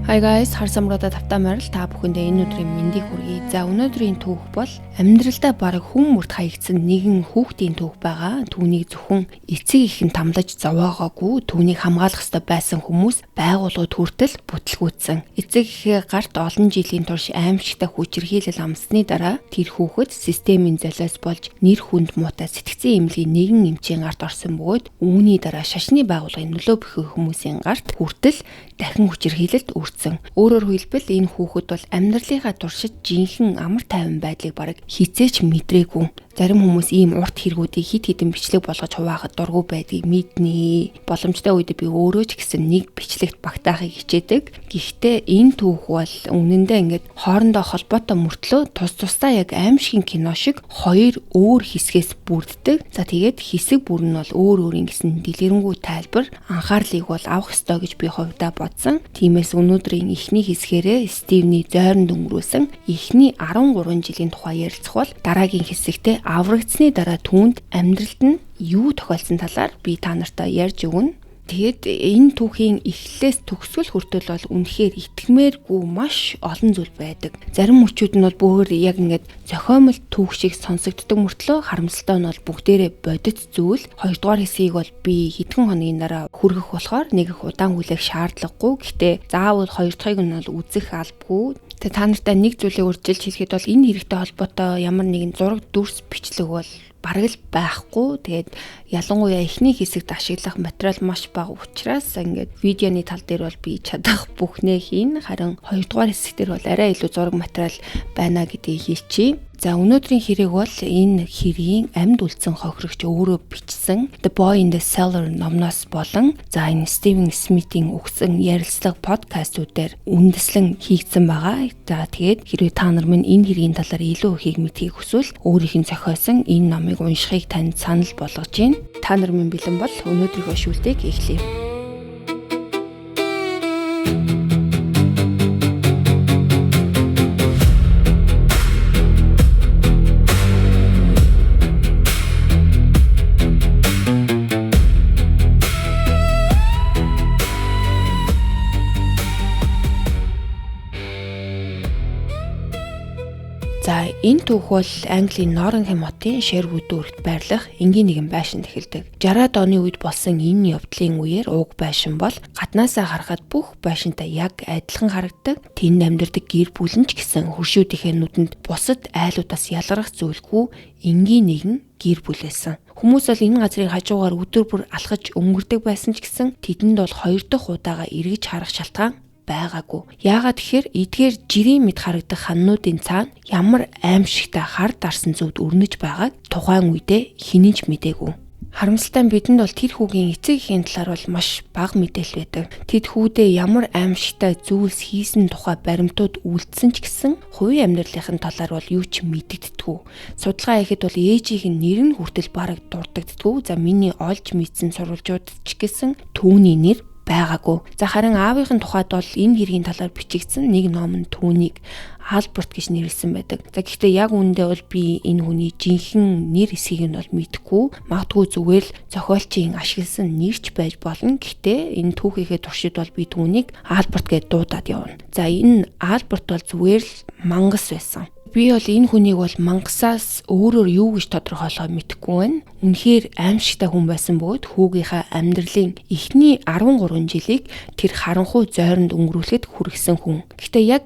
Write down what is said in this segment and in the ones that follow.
Hi guys, харсамруудаа тавтаа морил та бүхэндээ энэ өдрийн мэндийг хүргэе. За өнөөдрийн түүх бол амьдралдаа бараг хүн бүрт хаягдсан нэгэн хүүхдийн түүх байгаа. Түүнийг зөвхөн эцэг их нь тамлаж зовоогоогүй, түүнийг хамгаалах ёстой байсан хүмүүс байгууллагууд хүртэл бүтлгүүцсэн. Эцэг ихээ гарт олон жилийн турш аимшигтай хүчирхийлэл амсны дараа тэр хүүхэд системийн золиос болж нэр хүнд муутай сэтгцэн эмнэлгийн нэгэн эмчийн гарт орсон бөгөөд үүний дараа шашны байгууллагын нөлөө бүхий хүмүүсийн гарт хүртэл дахин хүчирхийлэлд үрдсэн. Өөрөөр хэлбэл энэ хүүхэд бол амьдралынхаа туршид жинхэнэ амар тайван байдлыг бараг хизээч мэдрээгүй. Зарим хүмүүс ийм урт хэрэгүүдийг хид хідэн бичлэг болгож хуваахад дургүй байдгийг мэднэ. Боломжтой үед би өөрөө ч гэсэн нэг бичлэгт багтаахыг хичээдэг. Гэхдээ энэ түүх бол үнэндээ ингээд хоорондоо холбоотой мөртлөө тус тусдаа яг аимшигын кино шиг хоёр өөр хэсгээс бүрддэг. За тэгээд хэсэг бүр нь бол өөр өөр ингэсэн дэлгэрэнгүй тайлбар, анхаарлыг бол авах ёстой гэж би хувьдаа бодсон. Тиймээс өнөөдрийн эхний хэсгээрээ Стивний зойронд өнгөрөөсөн эхний 13 жилийн тухай ярилцах бол дараагийн хэсэгтээ аврагдсны дараа түүнд амьдралд нь юу тохиолдсон талаар би та нартай ярьж өгнө. Тэгэд энэ түүхийн эхлэлээс төгсгөл хүртэл бол үнэхээр итгэмээргүй маш олон зүйл байдаг. Зарим мөчүүд нь бол бүр яг ингээд зохиомол түүх шиг сонсогддог мөртлөө харамсалтай нь бол бүгдээрээ бодит зүйл. Хоёрдугаар хэсгийг бол би хэдхэн хоногийн дараа хүргэх болохоор нэг их удаан хүлээх шаардлагагүй. Гэхдээ заавал хоёр дахьыг нь бол үзэх албагүй. Тэгээ та нартай нэг зүйлийг урьдчилж хэлэхэд бол энэ хэрэгтэй холбоотой ямар нэгэн зураг дүрс бичлэг бол бараг л байхгүй. Тэгээд ялангуяа эхний хэсэгт ашиглах материал маш бага учраас ингээд видеоны тал дээр бол би чадах бүхнээ хийн. Харин хоёрдугаар хэсэг дээр бол арай илүү зураг материал байна гэдгийг хэлчихье. За өнөөдрийн хэрэг бол энэ хэргийн амьд үлдсэн хохирогч өөрөө бичсэн The Boy in the Cellar номноос болон за энэ Стивен Смитийн өгсөн ярилцлага подкастуудаар үндэслэн хийгдсэн байгаа. За тэгээд хэрвээ та нар минь энэ хэргийн талаар илүү ихийг мэдхийг хүсвэл өөрийнх нь зохиосон энэ номыг уншихыг танд санал болгож байна. Та нар минь бэлэн бол өнөөдрийнхөө шүүлтгийг эхлэе. За энэ түүх бол Английн Норингем хотын Шервуд дүүрэгт байрлах энгийн нэгэн байшинд эхэлдэг. 60-аад оны үед болсон энэ явдлын үеэр уг байшин бол гаднаасаа харахад бүх байшинтай яг адилхан харагддаг. Тэнд амьдардаг гэр бүл нь ч гэсэн хөршүүдийнхээ нүдэнд бусад айлуудаас ялгарх зүйлгүй энгийн нэгэн гэр бүл байсан. Хүмүүс бол энэ газрын хажуугаар өдөр бүр алхаж өнгөрдөг байсан ч гэсэн тэдэнд бол хоёр дахь удаага эргэж харах шалтгаан байгаагүй. Яагаад тэгэхээр эдгээр жирийн мэд харагдах ханнуудын цаана ямар аимшигтай хар дарсан зүуд өрнөж байгааг тухайн үедээ хинэнч мэдээгүй. Харамсалтай нь бидэнд бол тэр хүүгийн эцэг эхийн талаар бол маш бага мэдээлэл байдаг. Тэд хүүдээ ямар аимшигтай зүйлс хийсэн тухай баримтууд үлдсэн ч гэсэн хувийн амьдралын талаар бол юу ч мэддэгддэггүй. Судалгаа хийхэд бол ээжийн нэр нь хүртэл бараг дурддагдаггүй. За миний олж мэдсэн сурвалжууд ч гэсэн түүний нэр байгаагүй. За харин аавынхын тухайд бол энэ хэргийн талаар бичигдсэн нэг ном нь түүнийг Альберт гэж нэрлсэн байдаг. За гэхдээ яг үүндээ бол би энэ хүний жинхэнэ нэр эсхийг нь бол мэдэхгүй. Магадгүй зүгээр л зохиолчийн ашигласан нэрч байж болно. Гэхдээ энэ түүхийнхээ туршид бол би түүнийг Альберт гэж дуудаад явна. За энэ Альберт бол зүгээр л мангас байсан. Би бол энэ хүнийг бол мангасаас өөрөөр юу гэж тодорхойлохоо мэдэхгүй байна. Үнэхээр аимшигтай хүн байсан бөгөөд хүүгийнхаа амьдралын эхний 13 жилийг тэр харанхуй зойронд өнгөрүүлэхэд хүргэсэн хүн. Гэхдээ яг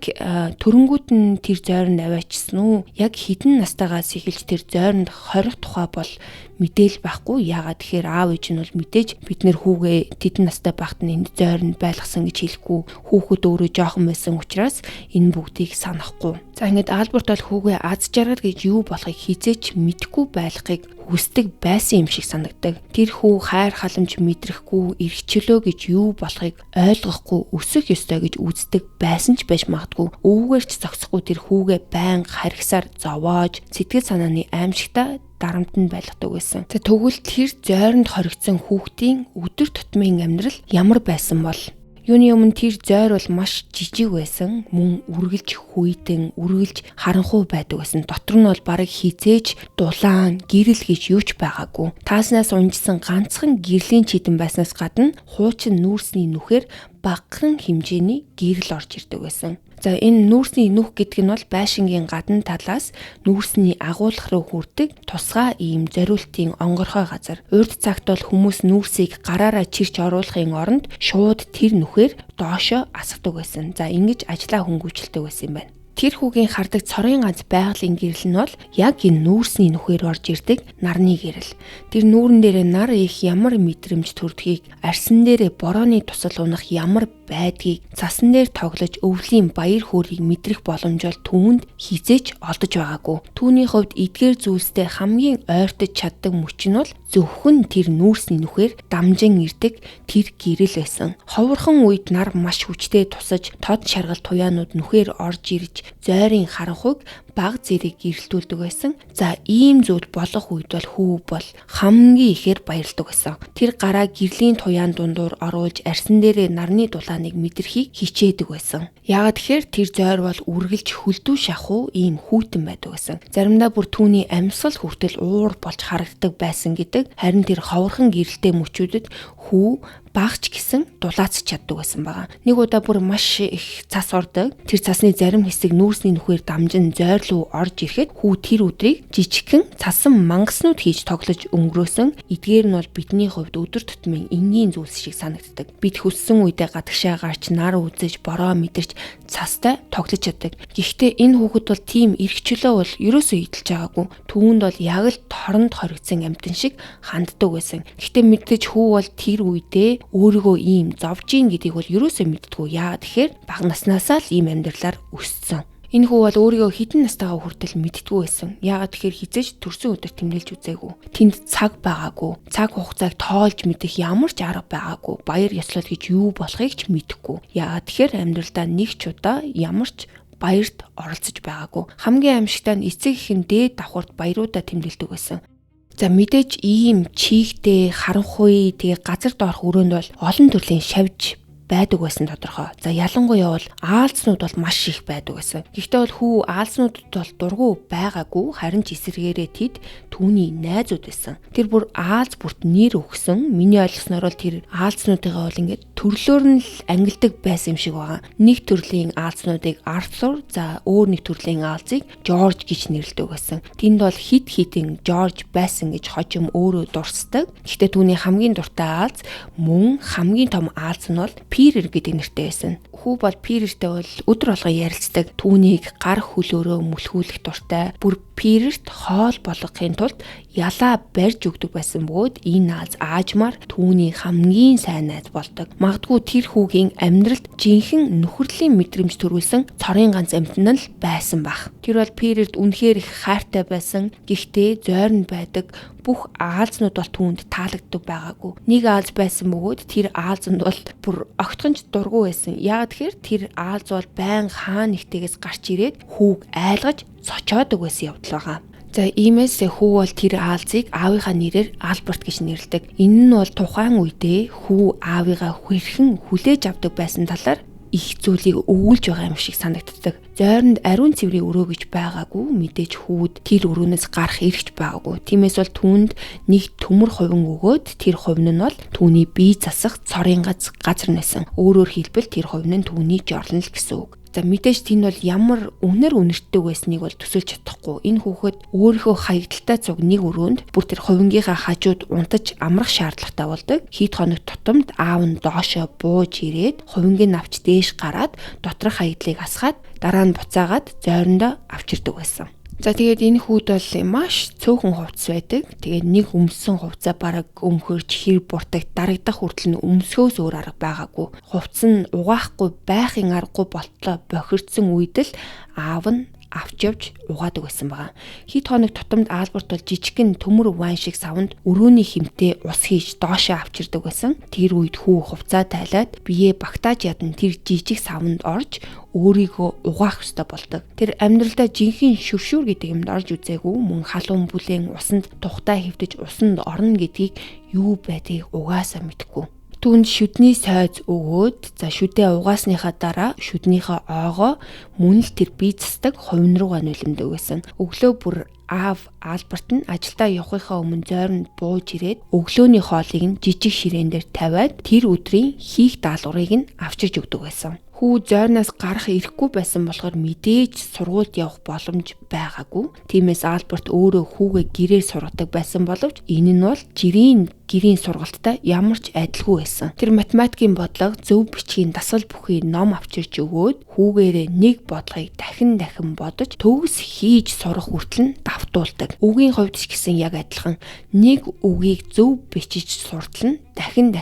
төрөнгүүт нь тэр зойронд аваачсан уу? Яг хэдэн настайгаас эхэлж тэр зойронд хорих тухай бол мэдээл байхгүй. Яагаад тэгэхээр аав ээж нь бол мэдээж бид нэр хүүгээ тэдэн настай байхад нь энд зойронд байлгасан гэж хэлэхгүй. Хүүхэд өөрөө жоохон байсан учраас энэ бүгдийг санахгүй. За ингээд Альберт бол хүүгээ аз жаргал гэж юу болохыг хизээч мэдэхгүй байлгахыг хүсдэг байсан юм шиг санагдаг. Тэр хүү хайр халамж мэдрэхгүй, эрхчлөө гэж юу болохыг ойлгохгүй, өсөх ёстой гэж үздэг байсан ч байж магадгүй. Өвгөр ч зогсохгүй тэр хүүгээ байнга харгисаар зовоож, сэтгэл санааны аимшигтай дарамтнд байлгадаг байсан. За тэгвэл тэр зойронд хоригдсон хүүхдийн өдөр тутмын амьдрал ямар байсан бол? Юуны өмнө тэр зойр бол маш жижиг байсан. Мөн үргэлж хүйтэн, үргэлж харанхуй байдаг байсан. Дотор нь бол бараг хизээж дулаан, гэрэл гэж юуч байгаагүй. Тааснаас унжсан ганцхан гэрлийн чидэн байснаас гадна хуучин нүүрсний нүхээр багахан хэмжээний гэрэл орж ирдэг байсан. За энэ нүүрсний нүх гэдэг нь бол байшингийн гадна талаас нүүрсний агуулгах руу хүрдэг тусгай ийм зориултын онгорхой газар. Урд цагт бол хүмүүс нүүрсийг гараараа чирч оруулахын оронд шууд тэр нүхээр доошоо асгадаг байсан. За ингэж ажлаа хөнгөвчлөдөг байсан юм байна. Тэр хүүгийн хардаг цорын ганц байгалийн гэрэл нь бол яг энэ нүүрсний нүхээр орж ирдэг нарны гэрэл. Тэр нүүрэн дээр нар их ямар мэдрэмж төрдгийг, арьсан дээрээ борооны тусал унах ямар байдгийг, цасан дээр тоглож өвлийн баяр хөөргийг мэдрэх боломж бол түүнд хизээч олдож байгаагүй. Түүний хувьд эдгээр зүйлстэй хамгийн ойртож чаддаг мөч нь бол зөвхөн тэр нүүрсний нүхээр дамжин ирдэг тэр гэрэл байсан. Ховорхон үед нар маш хүчтэй тусаж тод шаргал туяанууд нүхээр орж ирж зойрын харанхуйг баг зэрэг гэрэлтүүлдэг байсан. За ийм зүйл болох үед бол хүү бол хамгийн ихээр баярлдаг байсан. Тэр гараа гэрлийн туяан дундуур оруулж арьсан дээрээ нарны дулааныг мэдрэхийг хичээдэг байсан. Яагаад тэгэхээр тэр зойр бол үргэлж хөлдөө шахуу ийм хүүтэн байдаг байсан. Заримдаа бүр түүний амьсгал хүртэл уур болж харагддаг байсан гэдэг. Харин тэр ховорхон гэрэлтэй мөчүүдэд хүү багч гисэн дулаацч чаддаг байсан байгаа. Нэг удаа бүр маш их цас ордог. Тэр цасны зарим хэсэг нүүрсний нүхээр дамжин зойр руу орж ирэхэд хүү тэр өдрийг жижигхэн цасан мангаснууд хийж тоглож өнгөрөөсөн. Эдгээр нь бол бидний хувьд өдөр тутмын энгийн зүйлс шиг санагддаг. Бид хүссэн үедээ гадагшаа гарч нар үзэж бороо мэдэрч цастай тоглож чаддаг. Гэхдээ энэ хүүхэд бол тийм эрхчлөө бол ерөөсөө идэлж байгаагүй. Түүнд бол яг л торонд хоригдсан амтэн шиг ханддаг байсан. Гэхдээ мэдээж хүү бол тэр үедээ өөрийгөө ийм зовж ийн гэдгийг бол ерөөсөө мэддэггүй. Яагаад тэгэхээр бага наснаасаа л ийм амьдралаар өссөн. Энэ хүү бол өөрийгөө хэдэн настайгаа хүртэл мэддэггүй байсан. Яагаад тэгэхээр хизээж төрсөн өдөр тэмдэглэж үзээгүй. Тэнд цаг байгаагүй. Цаг хугацааг тоолж мэдэх ямар ч арга байгаагүй. Баяр ёслол гэж юу болохыг ч мэдэхгүй. Яагаад тэгэхээр амьдралдаа нэг ч удаа ямар ч баярт оролцож байгаагүй. Хамгийн аимшигтай нь эцэг эхийн дээд давхурт баяруудаа тэмдэглэдэг байсан. За мэдээж ийм чийгтэй харанхуй тэгээ газар доорх өрөөнд бол олон төрлийн шавж байдаг байсан тодорхой. За ялангуяа бол аалзнууд бол маш их байдаг байсан. Гэхдээ бол хүү аалзнуудад бол дургу байгаагүй, харин ч эсэргээрээ тэд түүний найзууд байсан. Тэр бүр аалз бүрт нэр өгсөн. Миний ойлгосноор бол тэр аалзнуудыгаа бол ингээд төрлөөр нь л ангилдаг байсан юм шиг байгаа. Нэг төрлийн аалзнуудыг Артур, за өөр нэг төрлийн аалзыг Жорж гэж нэрлэдэг байсан. Тэнд бол хит хитэн Жорж байсан гэж хожим өөрөө дурсдаг. Гэхдээ түүний хамгийн дуртай аалз мөн хамгийн том аалз нь бол Пирер гэдэг нэртэй байсан. Хүү бол Пирертэй бол өдөр болго ярилцдаг. Түүнийг гар хөлөөрөө мүлхүүлэх дуртай. Бүр Пирерт хоол болгохын тулд ялаа барьж өгдөг байсан бөгөөд энэ нааз аажмаар түүний хамгийн сайн найз болдог. Магадгүй тэр хүүгийн амьдралд жинхэнэ нөхөрлийн мэдрэмж төрүүлсэн цорын ганц амьтан л байсан баг. Тэр бол Пирерт үнэхээр их хайртай байсан. Гэхдээ зойрон байдаг бүх аалзнууд бол түүнд таалагддаг байгаагүй. Нэг аалз байсан бөгөөд тэр аалзанд бол бүр огтхонч дургу байсан. Яагаад тэгэхээр тэр аалз бол байн хаан нэгтээс гарч ирээд хүүг айлгаж цочоодог байсан явдал байгаа. За иймээс хүү бол тэр аалзыг аавынхаа нэрээр Альберт гэж нэрлэдэг. Энэ нь бол тухайн үедээ хүү аавыгаа хэрхэн хүлээж авдаг байсан талаар их зүйлийг өгүүлж байгаа юм шиг санагддаг. Зойронд ариун цэврийн өрөө гэж байгаагүй, мэдээж хүүд тэр өрөөнөөс гарах эрхч байгаагүй. Тиймээс бол түүнд нэг төмөр хувин өгөөд тэр хувин нь бол түүний бие засах цорын газар нэсэн. Өөрөөр хэлбэл тэр хувин нь түүний жорлон л гэсэн үг. За мэдээж тэнд бол ямар үнэртэй байсныг бол төсөлж чадахгүй. Энэ хүүхэд өөрийнхөө хаягдaltaй цуг нэг өрөөнд бүр тэр хувингийнхаа хажууд унтаж амрах шаардлагатай болдог. Хийт хоног тутамд аав нь доошоо бууж ирээд хувингийн авч дээш гараад доторх хаягдлыг асгаад дараа нь буцаагаад зойрондоо авчирдаг байсан. За тэгээд энэ хүүд бол маш цөөхөн хувцас байдаг. Тэгээд нэг өмсөн хувцаа бараг өмхөрч хэр буртаг дарагдах хүртэл нь өмсгөөс өөр арга байгаагүй. Хувцас нь угаахгүй байхын аргагүй болтлоо бохирдсан үед л аав нь авч явж угаадаг байсан байгаа. Хит хоног тутамд Альберт бол жижигхэн төмөр вайн шиг савнд өрөөний хэмтээ ус хийж доошоо авчирдаг байсан. Тэр үед хүү хувцаа тайлаад биеэ багтааж ядан тэр жижиг савнд орж өөрийгөө угаах ёстой болдог. Тэр амьдралдаа жинхэнэ шүршүүр гэдэг юмд орж үзээгүй, мөн халуун бүлээн усанд тухтай хэвдэж усанд орно гэдгийг юу байдгийг угаасаа мэдэхгүй. Түүнд шүдний сойз өгөөд за шүдээ угаасныхаа дараа шүднийхээ оогоо мөн л тэр бие засдаг хувин руугаа нөлөмдөг байсан. Өглөө бүр аав Альберт нь ажилдаа явахынхаа өмнө зойронд бууж ирээд өглөөний хоолыг нь жижиг ширээн дээр тавиад тэр өдрийн хийх даалгаврыг нь авчирж өгдөг байсан. Хүү зойрноос гарах ирэхгүй байсан болохоор мэдээж сургуульд явах боломж байгаагүй. Тиймээс Альберт өөрөө хүүгээ гэрээр сургадаг байсан боловч энэ нь бол жирийн гэрийн сургалттай ямар ч адилгүй байсан. Тэр математикийн бодлого, зөв бичгийн дасгал бүхий ном авчирч өгөөд хүүгээрээ нэг бодлогыг дахин бодож төгс хийж сурах хүртэл нь давтуулдаг. Үгийн хувьд ч гэсэн яг адилхан нэг үгийг зөв бичиж суртал нь дахин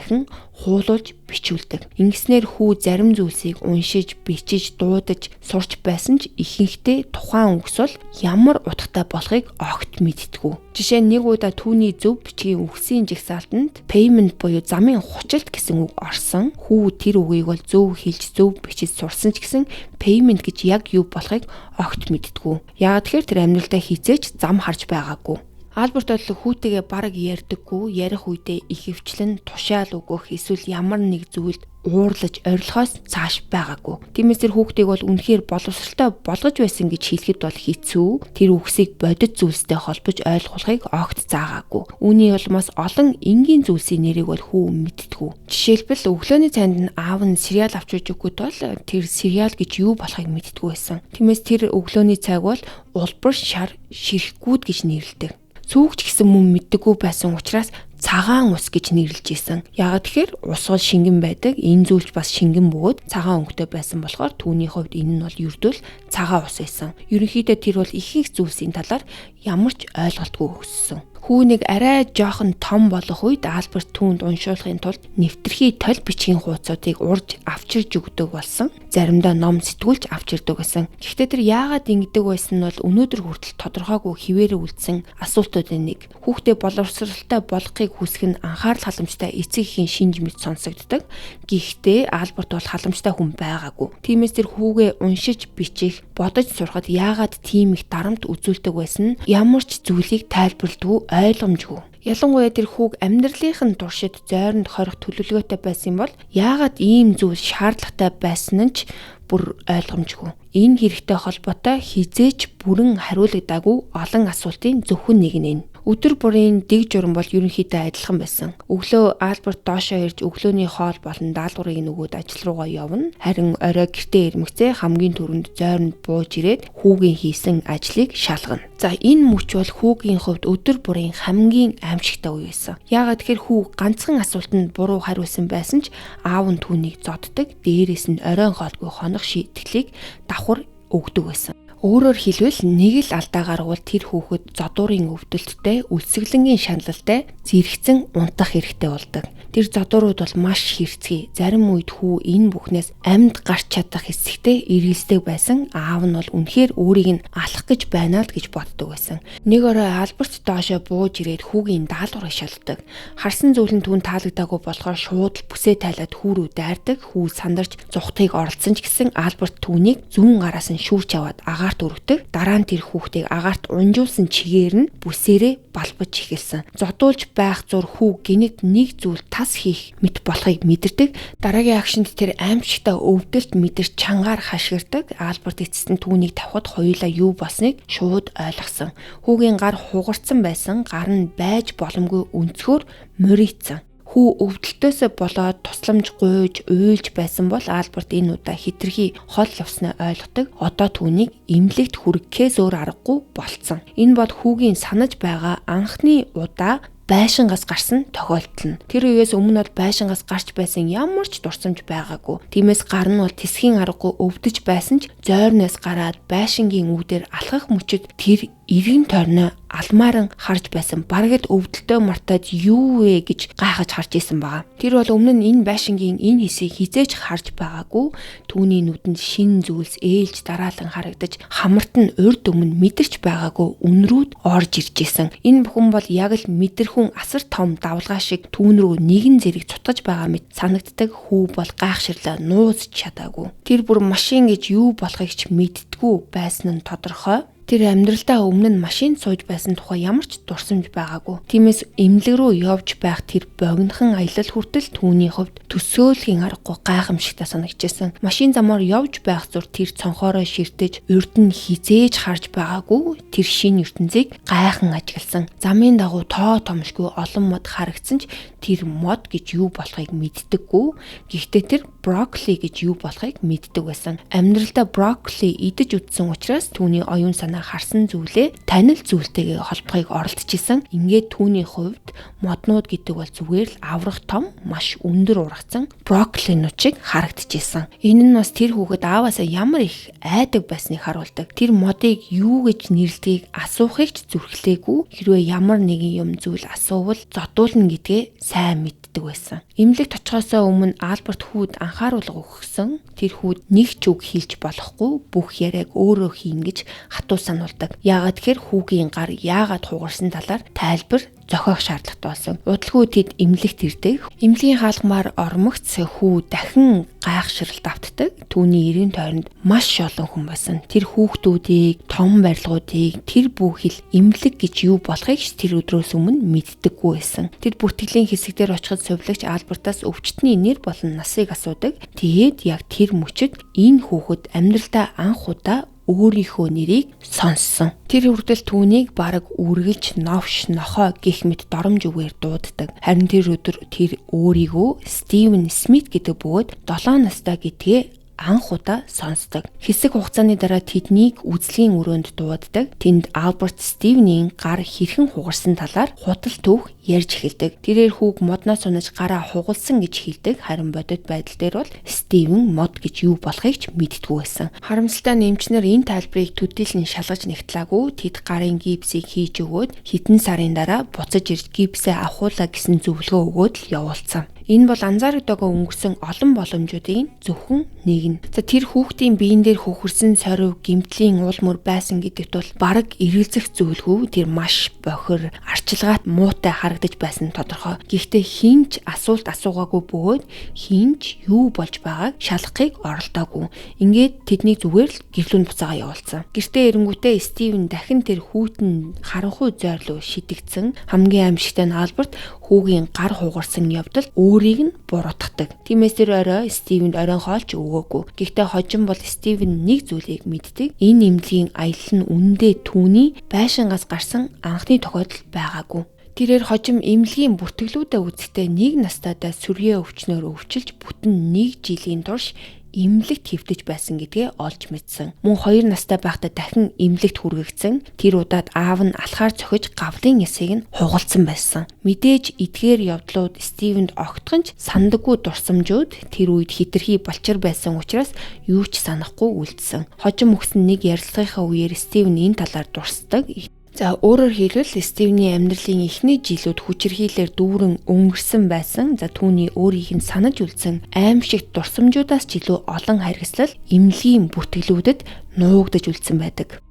хуулуулж бичүүлдэг. Ингэснээр хүү зарим зүйлсийг уншиж, бичиж, дуудаж, сурч байсан ч ихэнхдээ тухайн үгс бол ямар утгатай болохыг огт мэддэггүй. Жишээ нь нэг удаа түүний зөв бичгийн үгсийн жагсаалтанд payment буюу замын хучлалт гэсэн үг орсон. Хүү тэр үгийг бол зөв хэлж, зөв бичиж сурсан ч гэсэн payment гэж яг юу болохыг огт мэддэггүй. Яагаад тэгэхээр тэр амьдралдаа хизээч зам харж байгаагүй. Альберт бол хүүтэйгээ бараг ярьдаггүй, ярих үедээ их хвчлэн тушаал өгөх эсвэл ямар нэг зүйлд уурлаж орилохоос цааш байгаагүй. Тиймээс тэр хүүхдийг бол үнэхээр боловсралтай болгож байсан гэж хэлэхэд бол хэцүү. Тэр үгсийг бодит зүйлстэй холбож ойлгуулахыг огт заагаагүй. Үүний улмаас олон энгийн зүйлсийн нэрийг бол хүү мэддэггүй. Жишээлбэл өглөөний цайнд нь аав нь сериал авчирж өгөхөд бол тэр сериал гэж юу болохыг мэддэггүй байсан. Тиймээс тэр өглөөний цайг бол улбар шар ширхгүүд гэж нэрлэдэг. Цүгч гэсэн мөн мэддэггүй байсан учраас цагаан ус гэж нэрлэж исэн. Яагаад тэгэхээр ус бол шингэн байдаг. Энэ зүйлч бас шингэн бөгөөд цагаан өнгөтэй байсан болохоор түүний хувьд энэ нь бол ердөө цагаан ус байсан. Ерөнхийдөө тэр бол ихэнх зүйлсийн талаар ямар ч ойлголтгүй өссөн. Хүүнийг арай жоохон том болох үед Альберт түүнд уншуулахын тулд нэвтрхий тол бичгийн хуудсуудыг урьж авчирж өгдөг болсон. Заримдаа ном сэтгүүлж авчирдаг байсан. Гэхдээ тэр яагаад ингэдэг байсан нь бол өнөөдөр хүртэл тодорхойгүй хിവэрэ үлдсэн асуултуудын нэг. Хүүхдээ боловсралтай болохыг хүсэх нь анхаарал халамжтай эцэг эхийн шинж мэт сонсогддог. Гэхдээ Альберт бол халамжтай хүн байгаагүй. Тиймээс тэр хүүгээ уншиж, бичих, бодож сурахад яагаад тийм их дарамт үзүүлдэг байсан нь ямар ч зүйлийг тайлбарладгүй, ойлгомжгүй. Ялангуяа тэр хүүг амьдралынхын туршид зойронд хорих төлөвлөгөөтэй байсан бол яагаад ийм зүйл шаардлагатай байсан нь ч бүр ойлгомжгүй. Энэ хэрэгтэй холбоотой хизээч бүрэн хариулагдаагүй олон асуултын зөвхөн нэг нь энэ. Өдөр бүрийн дэг журам бол ерөнхийдөө адилхан байсан. Өглөө Альберт доошоо ирж өглөөний хоол болон даалгаврыг нөгөөд ажил руугаа явна. Харин орой гэртээ ирмэгцээ хамгийн түрүүнд зойронд бууж ирээд хүүгийн хийсэн ажлыг шалгана. За энэ мөч бол хүүгийн хувьд өдөр бүрийн хамгийн аимшигтай үе байсан. Яагаад тэгэхээр хүү ганцхан асуултанд буруу хариулсан байсан ч аав нь түүнийг зоддог. Дээрээс нь оройн хоолгүй хонох шийтгэлийг давхар өгдөг байсан. Өөрөөр хэлбэл нэг л алдаа гарвал тэр хүүхэд зодуурын өвдөлттэй, үлсгэлэнгийн шаналлтай зэрэгцэн унтах хэрэгтэй болдог. Тэр зодуурууд бол маш хэрцгий. Зарим үед хүү энэ бүхнээс амьд гарч чадах эсэхтэй эргэлздэг байсан. Аав нь бол үнэхээр өөрийг нь алах гэж байна л гэж боддог байсан. Нэг орой Альберт доошоо бууж ирээд хүүгийн даалгаврыг шалгадаг. Харсан зүйл нь түүнд таалагдаагүй болохоор шууд л бүсээ тайлаад хүү рүү дайрдаг. Хүү сандарч зүхтыг оролцсон ч гэсэн Альберт түүнийг зүүн гараас нь шүүрч аваад агаарт өргөдөг. Дараа нь тэр хүүхдийг агаарт унжуулсан чигээр нь бүсээрээ балбаж эхэлсэн. Зодуулж байх зур хүү гинэд нэг зүйл тас хийх мэт болохыг мэдэрдэг. Дараагийн акшнд тэр аимшигтай өвдөлт мэдэрч чангаар хашгирдаг. Альберт эцэст нь түүнийг тавхад хоёулаа юу болсныг шууд ойлгосон. Хүүгийн гар хугарцсан байсан. Гар нь байж боломгүй өнцгөр мөрийцсэн. Хүү өвдөлтөөсөө болоод тусламж гуйж, уйлж байсан бол Альберт энэ удаа хитрхи хол явснаа ойлгодог. Одоо түүнийг эмнэлэгт хүрэхээс өөр аргагүй болцсон. Энэ бол хүүгийн санаж байгаа анхны удаа байшингаас гарсан тохиолдол нь. Тэр үеэс өмнө бол байшингаас гарч байсан ямар ч дурсамж байгаагүй. Тиймээс гар нь бол тэсхийн аргагүй өвдөж байсан ч зойрноос гараад байшингийн үүдээр алхах мөчөд тэр эргэн тойрноо алмааран харж байсан. Барагд өвдөлтөө мартаад юу вэ гэж гайхаж харж исэн байгаа. Тэр бол өмнө нь энэ байшингийн энэ хэсгийг хизээж харж байгаагүй. Түүний нүдэнд шин зүйлс ээлж дараалан харагдаж хамарт нь урд өмнө мэдэрч байгаагүй үнрүүд орж ирж исэн. Энэ бүхэн бол яг л мэдэрхүн асар том давлгаа шиг түүн рүү нэгэн зэрэг цутгаж байгаа мэт санагддаг. Хүү бол гайхширлаа нууц чадаагүй. Тэр бүр машин гэж юу болохыг ч мэддэггүй байсан нь тодорхой. Тэр амьдралдаа өмнө нь машин сууж байсан тухай ямар ч дурсамж байгаагүй. Тиймээс эмнэлэг рүү явж байх тэр богинохон аялал хүртэл түүний хувьд төсөөлхийн аргагүй гайхамшигтай санагдчихсан. Машин замаар явж байх зур тэр цонхоороо ширтэж урд нь хизээж харж байгаагүй тэр шинэ ертөнцийг гайхан ажигласан. Замын дагуу тоо томшгүй олон мод харагдсан ч тэр мод гэж юу болохыг мэддэггүй. Гэхдээ тэр брокколи гэж юу болохыг мэддэг байсан. Амьдралдаа брокколи идэж үдсэн учраас түүний оюун санаа харсан зүйлээ танил зүйлтэйгээ холбохыг оролдчихсан. Ингээд түүний хувьд моднууд гэдэг бол зүгээр л аврах том, маш өндөр ургацсан брокколинууд харагдчихсан. Энэ нь бас тэр хүүхэд ааваасаа ямар их айдаг байсныг харуулдаг. Тэр модыг юу гэж нэрлэдгийг асуухыг ч зүрхлээгүй. Хэрвээ ямар нэгэн зүйл асуувал зодуулна гэдгээ сайн мэддэг байсан. Эмнэлэгт очихоосоо өмнө Альберт хүүд анхааруулга өгсөн. Тэр хүүд нэг ч үг хэлж болохгүй, бүх яриаг өөрөө хийн гэж хатуу сануулдаг. Яагаад тэгэхээр хүүгийн гар яагаад хугарсан талаар тайлбар зохиох шаардлагатай болсон. Удалгүй тэд эмнэлэгт ирдэг. Эмнэлгийн хаалгамаар ормогц хүү дахин гайхшралд автдаг. Түүний эрийн тойронд маш олон хүн байсан. Тэр хүүхдүүдийг, том барилгуудыг, тэр бүхэл эмнэлэг гэж юу болохыг тэр өдрөөс өмнө мэддэггүй байсан. Тэд бүртгэлийн хэсэгдэр очиход сувилагч Альбертаас өвчтний нэр болон насыг асуудаг. Тэгээд яг тэр мөчөд энэ хүүхэд амьдралдаа анх удаа өөрийнхөө нэрийг сонссон. Тэр хүртэл түүнийг бараг үргэлж новш нохоо гэх мэт доромж үгээр дууддаг. Харин тэр өдөр тэр өөрийгөө Стивен Смит гэдэг бөгөөд 7 настай гэдгээ анх удаа сонсдог. Хэсэг хугацааны дараа тэднийг үзлийн өрөөнд дууддаг. Тэнд Альберт Стивенийн гар хэрхэн хугарсан талаар худал түүх ярьж эхэлдэг. Тэрээр хүүг модноос унаж гараа хугалсан гэж хэлдэг. Харин бодит байдал дээр бол Стивен мод гэж юу болохыг ч мэддэггүй байсан. Харамсалтай нь эмчнэр энэ тайлбарыг төдийлөн шалгаж нэгтлаагүй. Тэд гарын гипсийг хийж өгөөд хэдэн сарын дараа буцаж ирж гипсээ авахуулаа гэсэн зөвлөгөө өгөөд л явуулсан. Энэ бол анзаарагдаагүй өнгөрсөн олон боломжуудын зөвхөн нэг нь. За тэр хүүхдийн биен дээр хөхөрсөн сорив, гэмтлийн уул мөр байсан гэдэгт бол бараг эргэлзэх зүйлгүй. Тэр маш бохир, арчилгаат муутай харагдаж байсан тодорхой. Гэхдээ хинч асуулт асуугаагүй бөгөөд хинч юу болж байгааг шалгахыг оролдоогүй. Ингээд тэдний зүгээр л гэрлүүнд буцаага явуулсан. Гэртээ эрэнгүүтээ Стивен дахин тэр хүүтэн харанхуй зойрлуу шидэгдсэн. Хамгийн аимшигтай нь Альберт хүүгийн гар хугарсан явдал өөрийг нь буруутгадаг. Тиймээс тэр орой Стивенд оройн хоолч өгөөгүй. Гэхдээ хожим бол Стивен нэг зүйлийг мэддэг. Энэ эмнэлгийн аялал нь үндэ түүний байшингаас гарсан анхны тохиолдол байгаагүй. Тэрээр хожим эмнэлгийн бүртгэлүүдэд үзэхдээ нэг настайдаа сүргээ өвчнөөр өвчилж бүтэн 1 жилийн турш эмнэлэгт хэвтэж байсан гэдгээ олж мэдсэн. Мөн 2 настай байхдаа дахин эмнэлэгт хүргэгдсэн. Тэр удаад аав нь алхаар цохиж гавлын эсийг нь хугалсан байсан. Мэдээж эдгээр явдлууд Стивенд огтхон ч сандаггүй дурсамжууд тэр үед хитрхи балчир байсан учраас юу ч санахгүй үлдсэн. Хожим өгсөн нэг ярилцлагынхаа үеэр Стивен энэ талаар дурсдаг. За өөрөөр хэлбэл Стивний амьдралын эхний жилүүд хүчирхийлэлээр дүүрэн өнгөрсөн байсан. За түүний өөрийг нь санаж үлдсэн аимшигт дурсамжуудаас ч илүү олон харгислал эмнэлгийн бүртгэлүүдэд нуугдаж үлдсэн байдаг.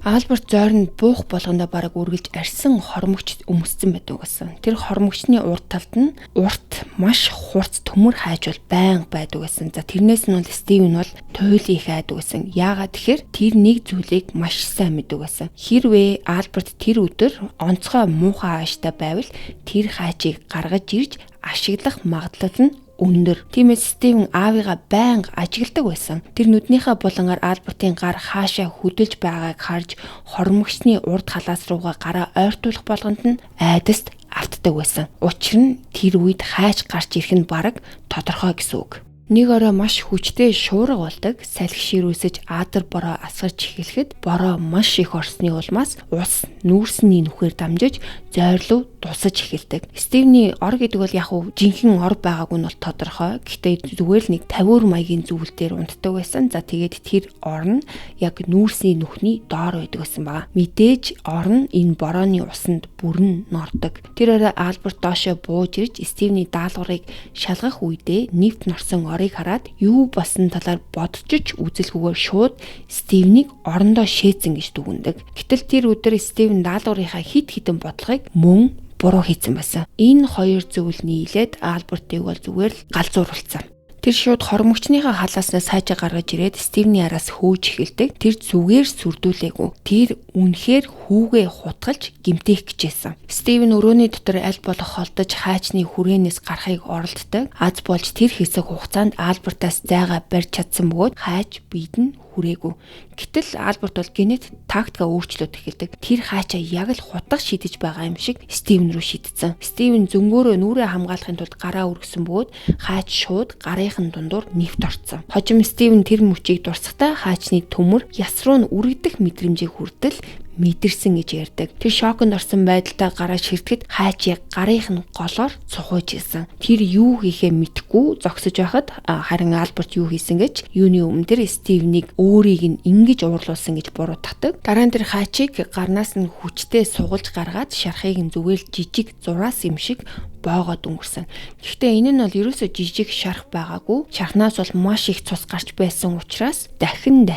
Альберт зойронд буух болгондоо бараг үргэлж арьсан хормогч өмссөн байдаг гэсэн. Тэр хормогчны урд талд нь урт маш хурц төмөр хайж бол байнга байдаг гэсэн. За тэрнээс нь бол Стивен бол туйлын их айдаг гэсэн. Яагаад тэгэхээр тэр нэг зүйлийг маш сайн мэддэг байсан. Хэрвээ Альберт тэр өдөр онцгой муухай ааштай байвал тэр хайчийг гаргаж ирж ашиглах магадлал нь өндөр. Тиймээс Стивен аавыгаа байнга ажигладаг байсан. Тэр нүднийхээ булангаар Альбертийн гар хаашаа хөдөлж байгааг харж хормогчны урд халаас руугаа гараа ойртуулах болгонд нь айдаст автдаг байсан. Учир нь тэр үед хайж гарч ирэх нь бараг тодорхой гэсэн үг. Нэг орой маш хүчтэй шуурга болдог. Салхи ширүүсэж адар бороо асгарч эхлэхэд бороо маш их орсны улмаас ус нүүрсний нүхээр дамжиж зойрлуу дусаж эхэлдэг. Стивний ор гэдэг бол яг уу жинхэнэ ор байгаагүй нь бол тодорхой. Гэхдээ зүгээр л нэг 50 маягийн зүйл дээр унтдаг байсан. За тэгээд тэр ор нь яг нүүрсний нүхний доор байдаг байсан баа. Мэдээж ор нь энэ борооны усанд бүрэн нордог. Тэр орой Альберт доошоо бууж ирж Стивний даалгаврыг шалгах үедээ нэвт норсон орыг хараад юу болсон талаар бодож ч үзэлгүйгээр шууд Стивнийг орондоо шээцэн гэж дүгнэдэг. Гэтэл тэр өдөр Стивен даалгаврынхаа хит хитэн бодлогыг мөн буруу хийсэн байсан. Энэ хоёр зүйл нийлээд Альбертыг бол зүгээр л галзууруулсан. Тэр шууд хормогчныхаа халааснаас сайжаа гаргаж ирээд Стивний араас хөөж эхэлдэг. Тэр зүгээр сүрдүүлээгүй. Тэр үнэхээр хүүгээ хутгалж гэмтэх гэжсэн. Стивен өрөөний дотор аль болох холдож хаачны хүрээнээс гарахыг оролддог. Аз болж тэр хэсэг хугацаанд Альбертаас зайгаа барьж чадсан бөгөөд хайч биед нь хүрээгүй. Гэтэл Альберт бол генет тактика өөрчлөлт эхэлдэг. Тэр хаачаа яг л хутгах шийдэж байгаа юм шиг Стивен рүү шийдсэн. Стивен зөнгөөрөө нүрээ хамгаалахын тулд гараа өргөсөн бөгөөд хаач шууд гарын дундуур нэвт орцсон. Хожим Стивен тэр мөчийг дурсахдаа хаачны төмөр яс руу нь үргэлдэх мэдрэмжийг хүртэл мэдэрсэн гэж ярьдаг. Тэр шоконд орсон байдалтай гараа ширтгэд хайчийг гарынх нь голоор цухууж исэн. Тэр юу хийхээ мэдэхгүй зогсож байхад харин Альберт юу хийсэн гэж юуны өмнө тэр Стивнийг өөрийг нь ингэж уурлуулсан гэж буруутгадаг. Дараа нь тэр хайчийг гарнаас нь хүчтэй сугалж гаргаад шархыг нь зүгээр жижиг зураас юм шиг боогоод өнгөрсөн. Гэхдээ энэ нь бол ерөөсөө жижиг шарх байгаагүй. Шархнаас бол маш их цус гарч байсан учраас дахин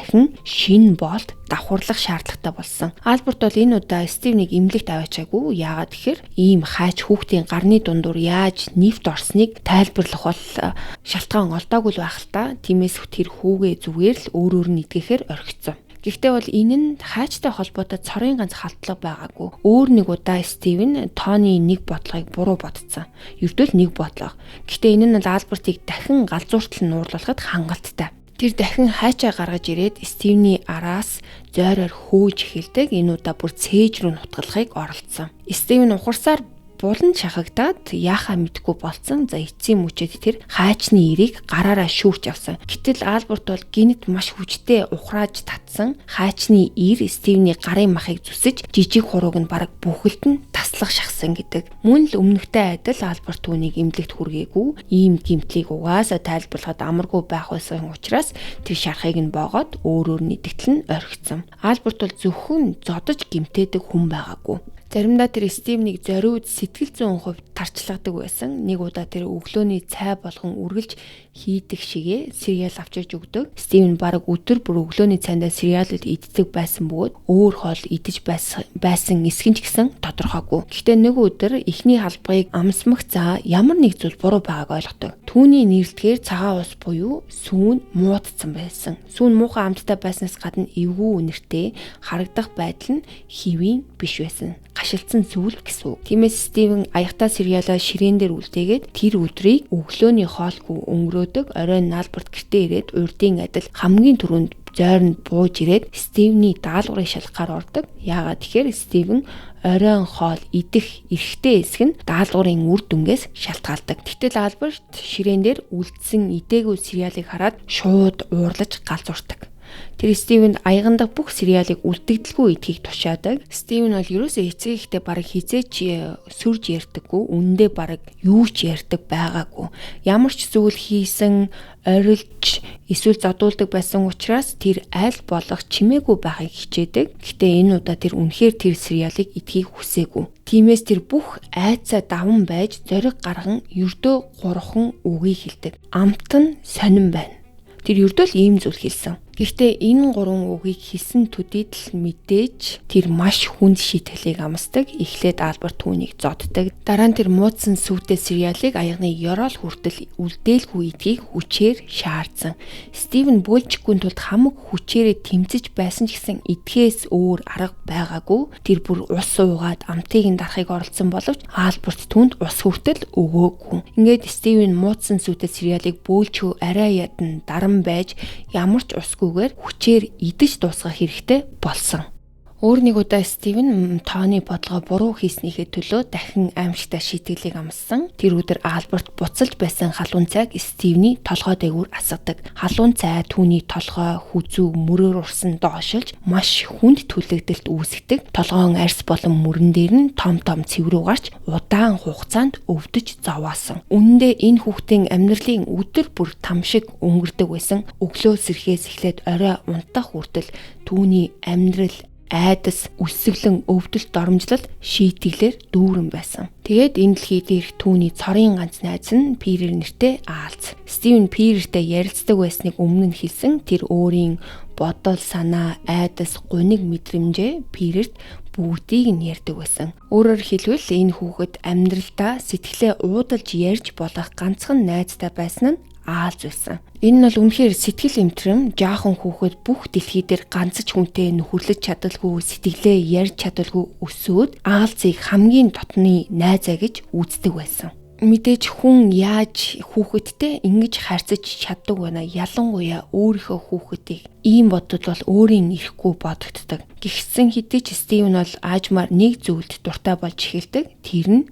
шин болт давхарлах шаардлагатай болсон. Альберт бол энэ удаа Стивнийг эмнэлэгт аваачаагүй. Яагаад гэхээр ийм хайч хүүхдийн гарны дундуур яаж нэвт орсныг тайлбарлах бол шалтгаан олдоогүй л байх л та. Тиймээс тэр хүүгээ зүгээр л өөрөөр нь идгэхээр орхицсон. Гэхдээ бол энэ нь хайчтай холбоотой цорын ганц халдлага байгаагүй. Өөр нэг удаа Стивен Тони нэг бодлогыг буруу бодсон. Ердөө л нэг бодлого. Гэхдээ энэ нь Альбертыг дахин галзууртал нь уурлуулахад хангалттай. Тэр дахин хайчаа гаргаж ирээд Стивний араас зойроор хөөж эхэлдэг. Энэ удаа бүр цээж рүү нутгалахыг оролдсон. Стивен ухарсаар булан шахагдаад яахаа мэдэхгүй болцсон. За эцсийн мөчөд тэр хайчны ирийг гараараа шүүрч авсан. Гэтэл Альберт бол гинт маш хүчтэй ухрааж татсан. Хайчны ир Стивний гарын махыг зүсэж жижиг хурууг нь бараг бүхэлд нь таслах шахсан гэдэг. Мөн л өмнөхтэй адил Альберт түүнийг эмнэлэгт хүргээгүй. Ийм гэмтлийг угаасаа тайлбарлахад амаргүй байх байсан учраас тэр шархыг нь боогоод өөрөөр нь идэгтэл нь орхицсан. Альберт бол зөвхөн зодож гэмтээдэг хүн байгаагүй. Заримдаа тэр Стивнийг зориуд сэтгэл зүйн хувьд тарчлагдаг байсан. Нэг удаа тэр өглөөний цай болгон үргэлж хийдэг шигээ сериал авчирж өгдөг. Стивен бараг өдөр бүр өглөөний цайндаа сериалууд иддэг байсан бөгөөд өөр хоол идэж байсан эсгэн ч гэсэн тодорхойгүй. Гэхдээ нэг өдөр эхний халбагыг амсмагц ямар нэг зүйл буруу байгааг ойлгодог. Түүний нэрлэгээр цагаан ус буюу сүүн муудсан байсан. Сүүн муухай амттай байснаас гадна эвгүй үнэртэй харагдах байдал нь хэвийн биш байсан. Гашилдсан зүйл гэсэн үг. Тиймээс Стивен аягтаа сериалаа ширээн дээр үлдээгээд тэр өдрийг өглөөний хоолгүй өнгөрөөдөг. Оройн Альберт гэртээ ирээд урдын адил хамгийн түрүүнд зойронд бууж ирээд Стивний даалгаврыг шалгахаар ордог. Яагаад тэгэхээр Стивен оройн хоол идэх эрхтэй эсэх нь даалгаврын үр дүнгээс шалтгаалдаг. Гэтэл Альберт ширээн дээр үлдсэн идээгүй сериалыг хараад шууд уурлаж галзуурдаг. Тэр Стивен аягандах бүх сериалыг үлдэгдэлгүй идхийг тушаадаг. Стивен бол ерөөсөө эцэгтэй бараг хизээч сүрж ярьдаггүй. Үндэ бараг юу ч ярьдаг байгаагүй. Ямар ч зүйл хийсэн, орилж эсвэл задуулдаг байсан учраас тэр аль болох чимээгүй байхыг хичээдэг. Гэхдээ энэ удаа тэр үнэхээр тэр сериалыг идхийг хүсээгүй. Тиймээс тэр бүх айцаа даван байж зориг гарган ердөө 3 үгийг хэлдэг. Амт нь сонирн байна. Тэр ердөө л ийм зүйл хэлсэн. Гэхдээ энэ 3 үгийг хэлсэн төдийд л мэдээж тэр маш хүнд шийтгэлийг амсдаг. Эхлээд Альберт түүнийг зоддог. Дараа нь тэр муудсан сүвтэй сериалыг аягны ёроол хүртэл үлдээлгүй идхийг хүчээр шаардсан. Стивен бөөлжихгүй тулд хамаг хүчээрээ тэмцэж байсан ч гэсэн идэхээс өөр арга байгаагүй. Тэр бүр ус уугаад амтыг нь дарахыг оролдсон боловч Альберт түүнд ус хүртэл өгөөгүй. Ингээд Стивен муудсан сүвтэй сериалыг бөөлжгүй арай ядан даран байж ямар ч ус хүчээр идэж дуусгах хэрэгтэй болсон. Өөр нэг удаа Стивен Тони бодлогоо буруу хийснийхээ төлөө дахин аимшигтай шийтгэлийг амссан. Тэр өдөр Альберт буцалж байсан халуун цайг Стивний толгой дээгүүр асгадаг. Халуун цай түүний толгой, хүзүү, мөрөөр урсан доошилж маш хүнд түлэгдэлт үүсгдэг. Толгойн арьс болон мөрөн дээр нь том цэврүү гарч удаан хугацаанд өвдөж зовоосон. Үнэндээ энэ хүүхдийн амьдралын өдөр бүр там шиг өнгөрдөг байсан. Өглөө сэрхээс эхлээд орой унтах хүртэл түүний амьдрал айдас, үсгэлэн, өвдөлт доромжлол шийтгэлээр дүүрэн байсан. Тэгээд энэ дэлхий дээрх түүний цорын ганц найз нь Пирер нэртэй Аалз. Стивен Пирертэй ярилцдаг байсныг өмнө нь хэлсэн. Тэр өөрийн бодол, санаа, айдас, гуниг мэдрэмжээ Пирерт бүгдийг нь ярьдаг байсан. Өөрөөр хэлбэл энэ хүүхэд амьдралдаа сэтгэлээ уудалж ярьж болох ганцхан найзтай байсан нь аалз байсан. Энэ нь бол үнэхээр сэтгэл эмтрэм, жаахан хүүхэд бүх дэлхий дээр ганцж хүнтэй нөхөрлөж чадалгүй, сэтгэлээ ярьж чадалгүй өсөөд аалзыг хамгийн дотны найзаа гэж үздэг байсан. Мэдээж хүн яаж хүүхэдтэй ингэж харьцаж чаддаг вэ? Ялангуяа өөрийнхөө хүүхдийг ийм бодол бол өөрийн ирэхгүй бодогддог. Гэхдээ хэдий ч Стивен бол аажмаар нэг зүйлд дуртай болж эхэлдэг. Тэр нь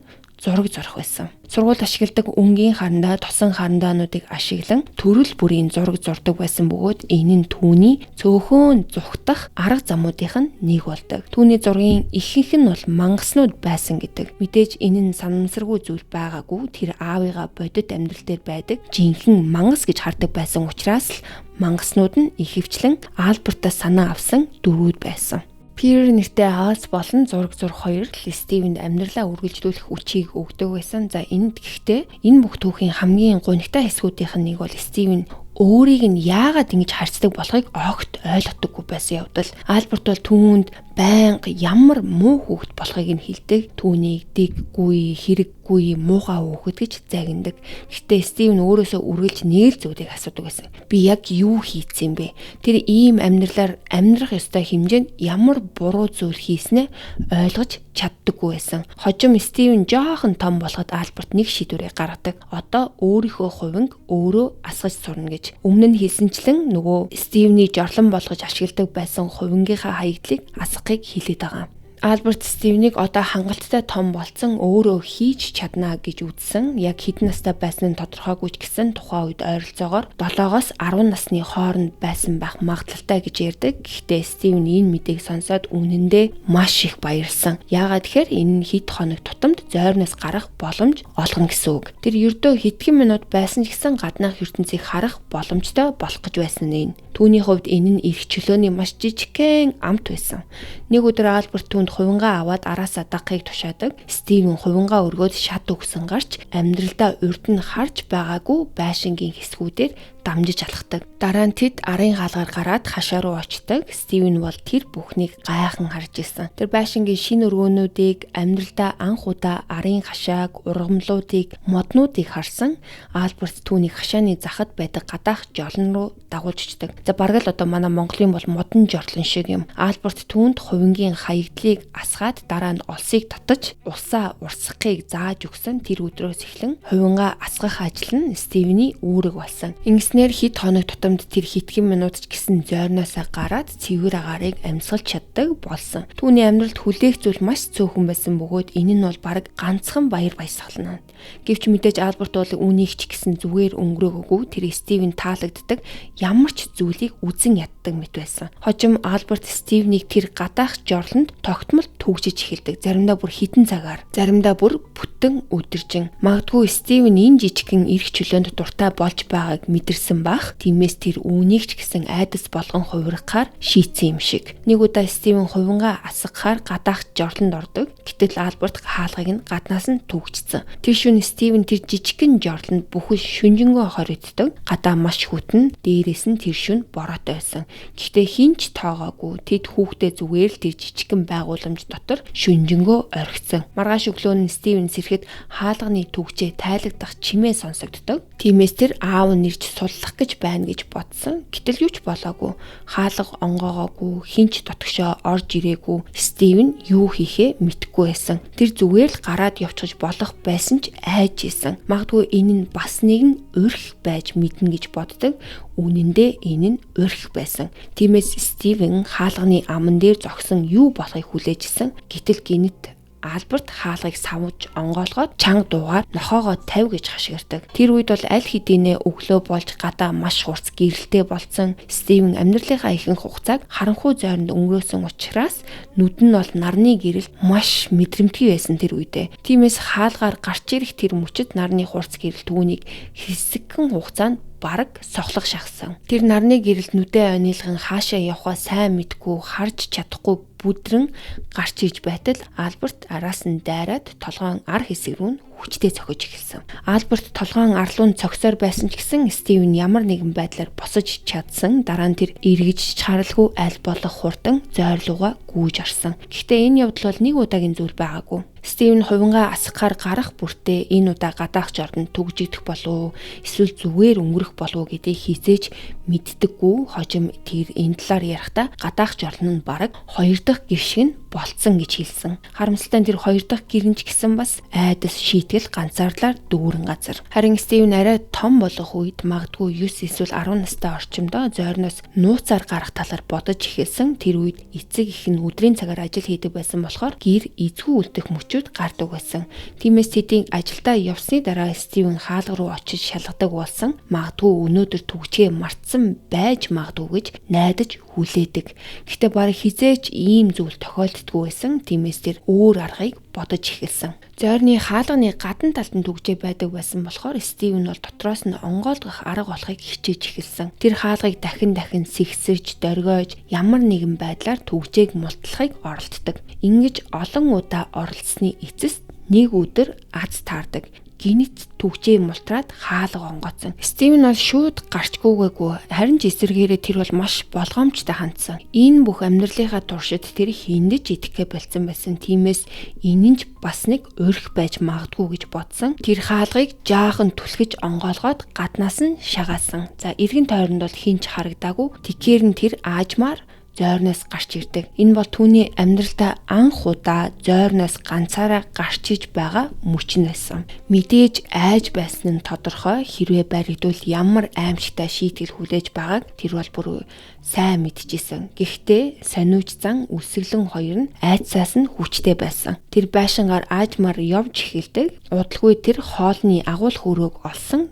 зураг зурх байсан. Сургуульд ашигладаг өнгийн харандаа, тосон харандаануудыг ашиглан төрөл бүрийн зураг зурдаг байсан бөгөөд энэ нь түүний цөөхөн зүхтах арга замуудынх нь нэг болдог. Түүний зургийн ихэнх нь бол мангаснууд байсан гэдэг. Мэдээж энэ нь санамсаргүй зүйл байгаагүй. Тэр аавыгаа бодит амьдрал дээр байдаг жинхэнэ мангас гэж хардаг байсан учраас л мангаснууд нь ихэвчлэн Альбертаас санаа авсан дөрүүд байсан. Пир нэртэй аалз болон зураг зурх хоёр л Стивенд амьдралаа үргэлжлүүлэх хүчийг өгдөг байсан. За энд гэхдээ энэ бүх түүхийн хамгийн гонигтай хэсгүүдийнх нь нэг бол Стивен өөрийг нь яагаад ингэж харьцдаг болохыг огт ойлгодоггүй байсан явдал. Альберт бол түүнд байнга ямар муу хүүхэд болохыг нь хэлдэг. Түүнийг дэггүй, хэрэггүй, муухай хүүхэд гэж загнадаг. Гэхдээ Стивен өөрөөсөө үргэлж нэг л зүйлийг асуудаг байсан. Би яг юу хийцэн бэ? Тэр ийм амьдралаар амьдрах ёстой хэмжээнд ямар буруу зүйл хийснээ ойлгож чаддаггүй байсан. Хожим Стивен жоохон том болоход Альберт нэг шийдвэрээ гаргадаг. Одоо өөрийнхөө хувинг өөрөө асгаж сурна гэж. Өмнө нь хэлсэнчлэн нөгөө Стивений жорлон болгож ашигладаг байсан хувингийнхаа хаягдлыг асгахыг хэлээд байгаа. Альберт Стивенийг одоо хангалттай том болсон өөрөө хийж чадна гэж үзсэн. Яг хэдэн настай байсан нь тодорхойгүй ч гэсэн тухайн үед ойролцоогоор 7-оос 10 насны хооронд байсан байх магадлалтай гэж ярьдаг. Гэхдээ Стивен энэ мэдээг сонсоод үнэндээ маш их баярлсан. Яагаад тэгэхээр энэ хэд хоног тутамд зойрноос гарах боломж олгоно гэсэн үг. Тэр ердөө хэдхэн минут байсан ч гэсэн гаднах ертөнцийг харах боломжтой болох гэж байсан нь. Түүний хувьд энэ нь эрх чөлөөний маш жижигхэн амт байсан. Нэг өдөр Альберт түүнд хувингаа аваад араасаа дагахыг тушаадаг. Стивен хувингаа өргөөд шат өгсөн гарч амьдралдаа урд нь харж байгаагүй байшингийн хэсгүүдээр дамжиж алхдаг. Дараа нь тэд арын хаалгаар гараад хашаа руу очдог. Стивен бол тэр бүхнийг гайхан харж ирсэн. Тэр байшингийн шинэ өргөөнүүдийг, амьдралдаа анх удаа арын хашааг, ургамлуудыг, моднуудыг харсан. Альберт түүнийг хашааны захад байдаг гадаах жолн руу дагуулж очдог. За бараг л одоо манай Монголын бол модон жорлон шиг юм. Альберт түүнд хувингийн хаягдлыг асгаад дараа нь олсыг татаж усаа урсгахыг зааж өгсөн. Тэр өдрөөс эхлэн хувингаа асгах ажил нь Стивений үүрэг болсон. Ингэснээр хэд хоног тутамд тэр хитгэн минут ч гэсэн зойрноосоо гараад цэвэр агаарыг амьсгалж чаддаг болсон. Түүний амьдралд хүлээх зүйл маш цөөхөн байсан бөгөөд энэ нь бол бараг ганцхан баяр баясгалан. Гэвч мэдээж Альберт бол үүнийг ч гэсэн зүгээр өнгөрөөгөөгүй. Тэр Стивен таалагддаг ямар ч зүйлийг үзэн яддаг мэт байсан. Хожим Альберт Стивенийг тэр гадаах жорлонд тогтмол түгжиж эхэлдэг. Заримдаа бүр хитэн цагаар, заримдаа бүр бүтэн өдөржин. Магадгүй Стивен энэ жижигхэн эрх чөлөөнд дуртай болж байгааг мэдэрсэн бах. Тиймээс тэр үүнийг ч гэсэн айдас болгон хувирахаар шийдсэн юм шиг. Нэг удаа Стивен хувингаа асгахаар гадаах жорлонд ордог. Гэтэл Альберт хаалгыг нь гаднаас нь түгжсэн. Тэр шөнө Стивен тэр жижигхэн жорлонд бүхэл шүнжэнгөө хоригддог. Гадаа маш хүтэн, дээрээс нь тэр шөнө бороотой байсан. Гэхдээ хинч тоогоогүй. Тэд хүүхдээ зүгээр л тэр жижигхэн байгууламж дотор шүнжэнгөө орхисон. Маргааш өглөө нь Стивен сэрэхэд хаалганы түгжээ тайлагдах чимээ сонсогддог. Тиймээс тэр аав нь ирж суллах гэж байна гэж бодсон. Гэтэл юу ч болоогүй. Хаалга онгоогоогүй, хинч дотгошоо орж ирээгүй. Стивен юу хийхээ мэдэхгүй байсан. Тэр зүгээр л гараад явчихж болох байсан ч айж исэн. Магадгүй энэ нь бас нэгэн урх байж мэднэ гэж боддог. Үнэндээ энэ нь урх байсан. Тиймээс Стивен хаалганы аман дээр зогсон юу болохыг хүлээжсэн. Гэтэл гинэт Альберт хаалгыг савж онгоолгоод чанга дуугаар нохоогоо тавь гэж хашгирдаг. Тэр үед бол аль хэдийнэ өглөө болж гадаа маш хурц гэрэлтэй болсон. Стивен амьдралынхаа ихэнх хугацааг харанхуй зойронд өнгөрөөсөн учраас нүд нь бол нарны гэрэлд маш мэдрэмтгий байсан тэр үедээ. Тиймээс хаалгаар гарч ирэх тэр мөчөд нарны хурц гэрэл түүнийг хэсэгхэн хугацаанд бараг сохлох шахсан. Тэр нарны гэрэлд нүдэ онилган хаашаа явхаа сайн мэдгүй, харж чадахгүй бүдрэн гарч иж байтал Альберт араас нь дайраад толгойн ар хэсэг рүү хүчтэй цохиж эхэлсэн. Альберт толгойн арлуун цогсоор байсан ч гэсэн Стивен ямар нэгэн байдлаар босож чадсан. Дараа нь тэр эргэж чаралгүй аль болох хурдан зойрлууга гүйж орсон. Гэхдээ энэ явдал бол нэг удаагийн зүйл байгаагүй. Стивен хувингаа асахаар гарах бүртээ энэ удаа гадаах жордон түгжигдэх болов эсвэл зүгээр өнгөрөх болов гэдгийг хизээж мэддэггүй. Хожим тэр энэ талаар ярихдаа гадаах жордон нь бараг 2 дахь гэр шиг нь болцсон гэж хэлсэн. Харамсалтай нь тэр 2 дахь гэрэнч гэсэн бас айдас шийтгэл ганцаардлаар дүүрэн газар. Харин Стивен арай том болох үед магадгүй 9 эсвэл 10 настай орчимдоо зойрноос нууцаар гарах талаар бодож эхэлсэн. Тэр үед эцэг их нь өдрийн цагаар ажил хийдэг байсан болохоор гэр эзгүй үлдэх гардаг байсан. Тиймээс тэдийн ажилдаа явсны дараа Стивен хаалга руу очиж шалгадаг болсон. Магадгүй өнөөдөр түгжгээ мартсан байж магадгүй гэж найдаж хүлээдэг. Гэхдээ бараг хизээч ийм зүйл тохиолддоггүй байсан. Тиймээс тэр өөр аргыг бодож эхэлсэн. Зойрны хаалганы гадна талд нь түгжээ байдаг байсан болохоор Стивен бол дотроос нь онгойлгох арга олохыг хичээж эхэлсэн. Тэр хаалгыг дахин сэгсэж, дөргиож ямар нэгэн байдлаар түгжээг мултлахыг оролддог. Ингэж олон удаа оролцсны эцэст нэг өдөр аз таардаг. Гинэт түгжээ мултраад хаалга онгоцсон. Стивен бол шууд гарчгүйгээгүй. Харин ч эсэргээрээ тэр бол маш болгоомжтой хандсан. Энэ бүх амьдралынхаа туршид тэр хиндэж идэхэ болцсон байсан. Тиймээс энэ нь бас нэг өрх байж магадгүй гэж бодсон. Тэр хаалгыг жаахан түлхэж онгоолгоод гаднаас нь шагаасан. За эргэн тойронд бол хинч харагдаагүй. Тэгэхээр нь тэр аажмаар зойрноос гарч ирдэг. Энэ бол түүний амьдралдаа анх удаа зойрноос ганцаараа гарч иж байгаа мөчн байсан. Мэдээж айж байсан нь тодорхой. Хэрвээ баригдвал ямар аимшигтай шийтгэл хүлээж байгааг тэр бол бүр сайн мэдчихсэн. Гэхдээ сониуч зан үсгэлэн хоёр нь айцсаас нь хүчтэй байсан. Тэр байшингаар аажмаар явж эхэлдэг. Удалгүй тэр хоолны агуулх өрөөг олсон.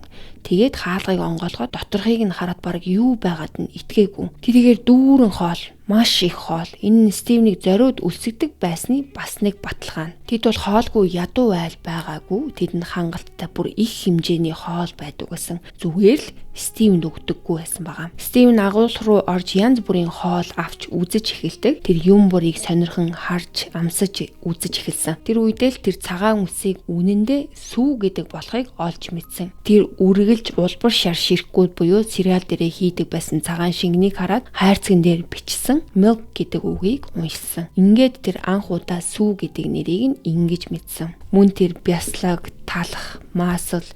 Тэгээд хаалгыг онгоолгоод доторхыг нь хараад бараг юу байгаад нь итгээгүй. Тэрийгээр дүүрэн хоол, маш их хоол. Энэ нь Стивнийг зориуд үлсгдэг байсны бас нэг баталгаа. Тэд бол хоолгүй ядуу айл байгаагүй. Тэдэнд хангалттай бүр их хэмжээний хоол байдаг гэсэн. Зүгээр л Стивэнд өгдөггүй байсан байгаа. Стивен агуулх руу орж янз бүрийн хоол авч үзэж эхэлдэг. Тэр юм бүрийг сонирхон харж, амсаж үзэж эхэлсэн. Тэр үедээ л тэр цагаан үсийг үнэндээ сүү гэдэг болохыг олж мэдсэн. Тэр үргэлж улбар шар ширэхгүй буюу сериал дээрээ хийдэг байсан цагаан шингэнийг хараад хайрцаган дээр бичсэн milk гэдэг үгийг уншсан. Ингээд тэр анх удаа сүү гэдэг нэрийг нь ингэж мэдсэн. Мөн тэр бяслаг, талах, маасал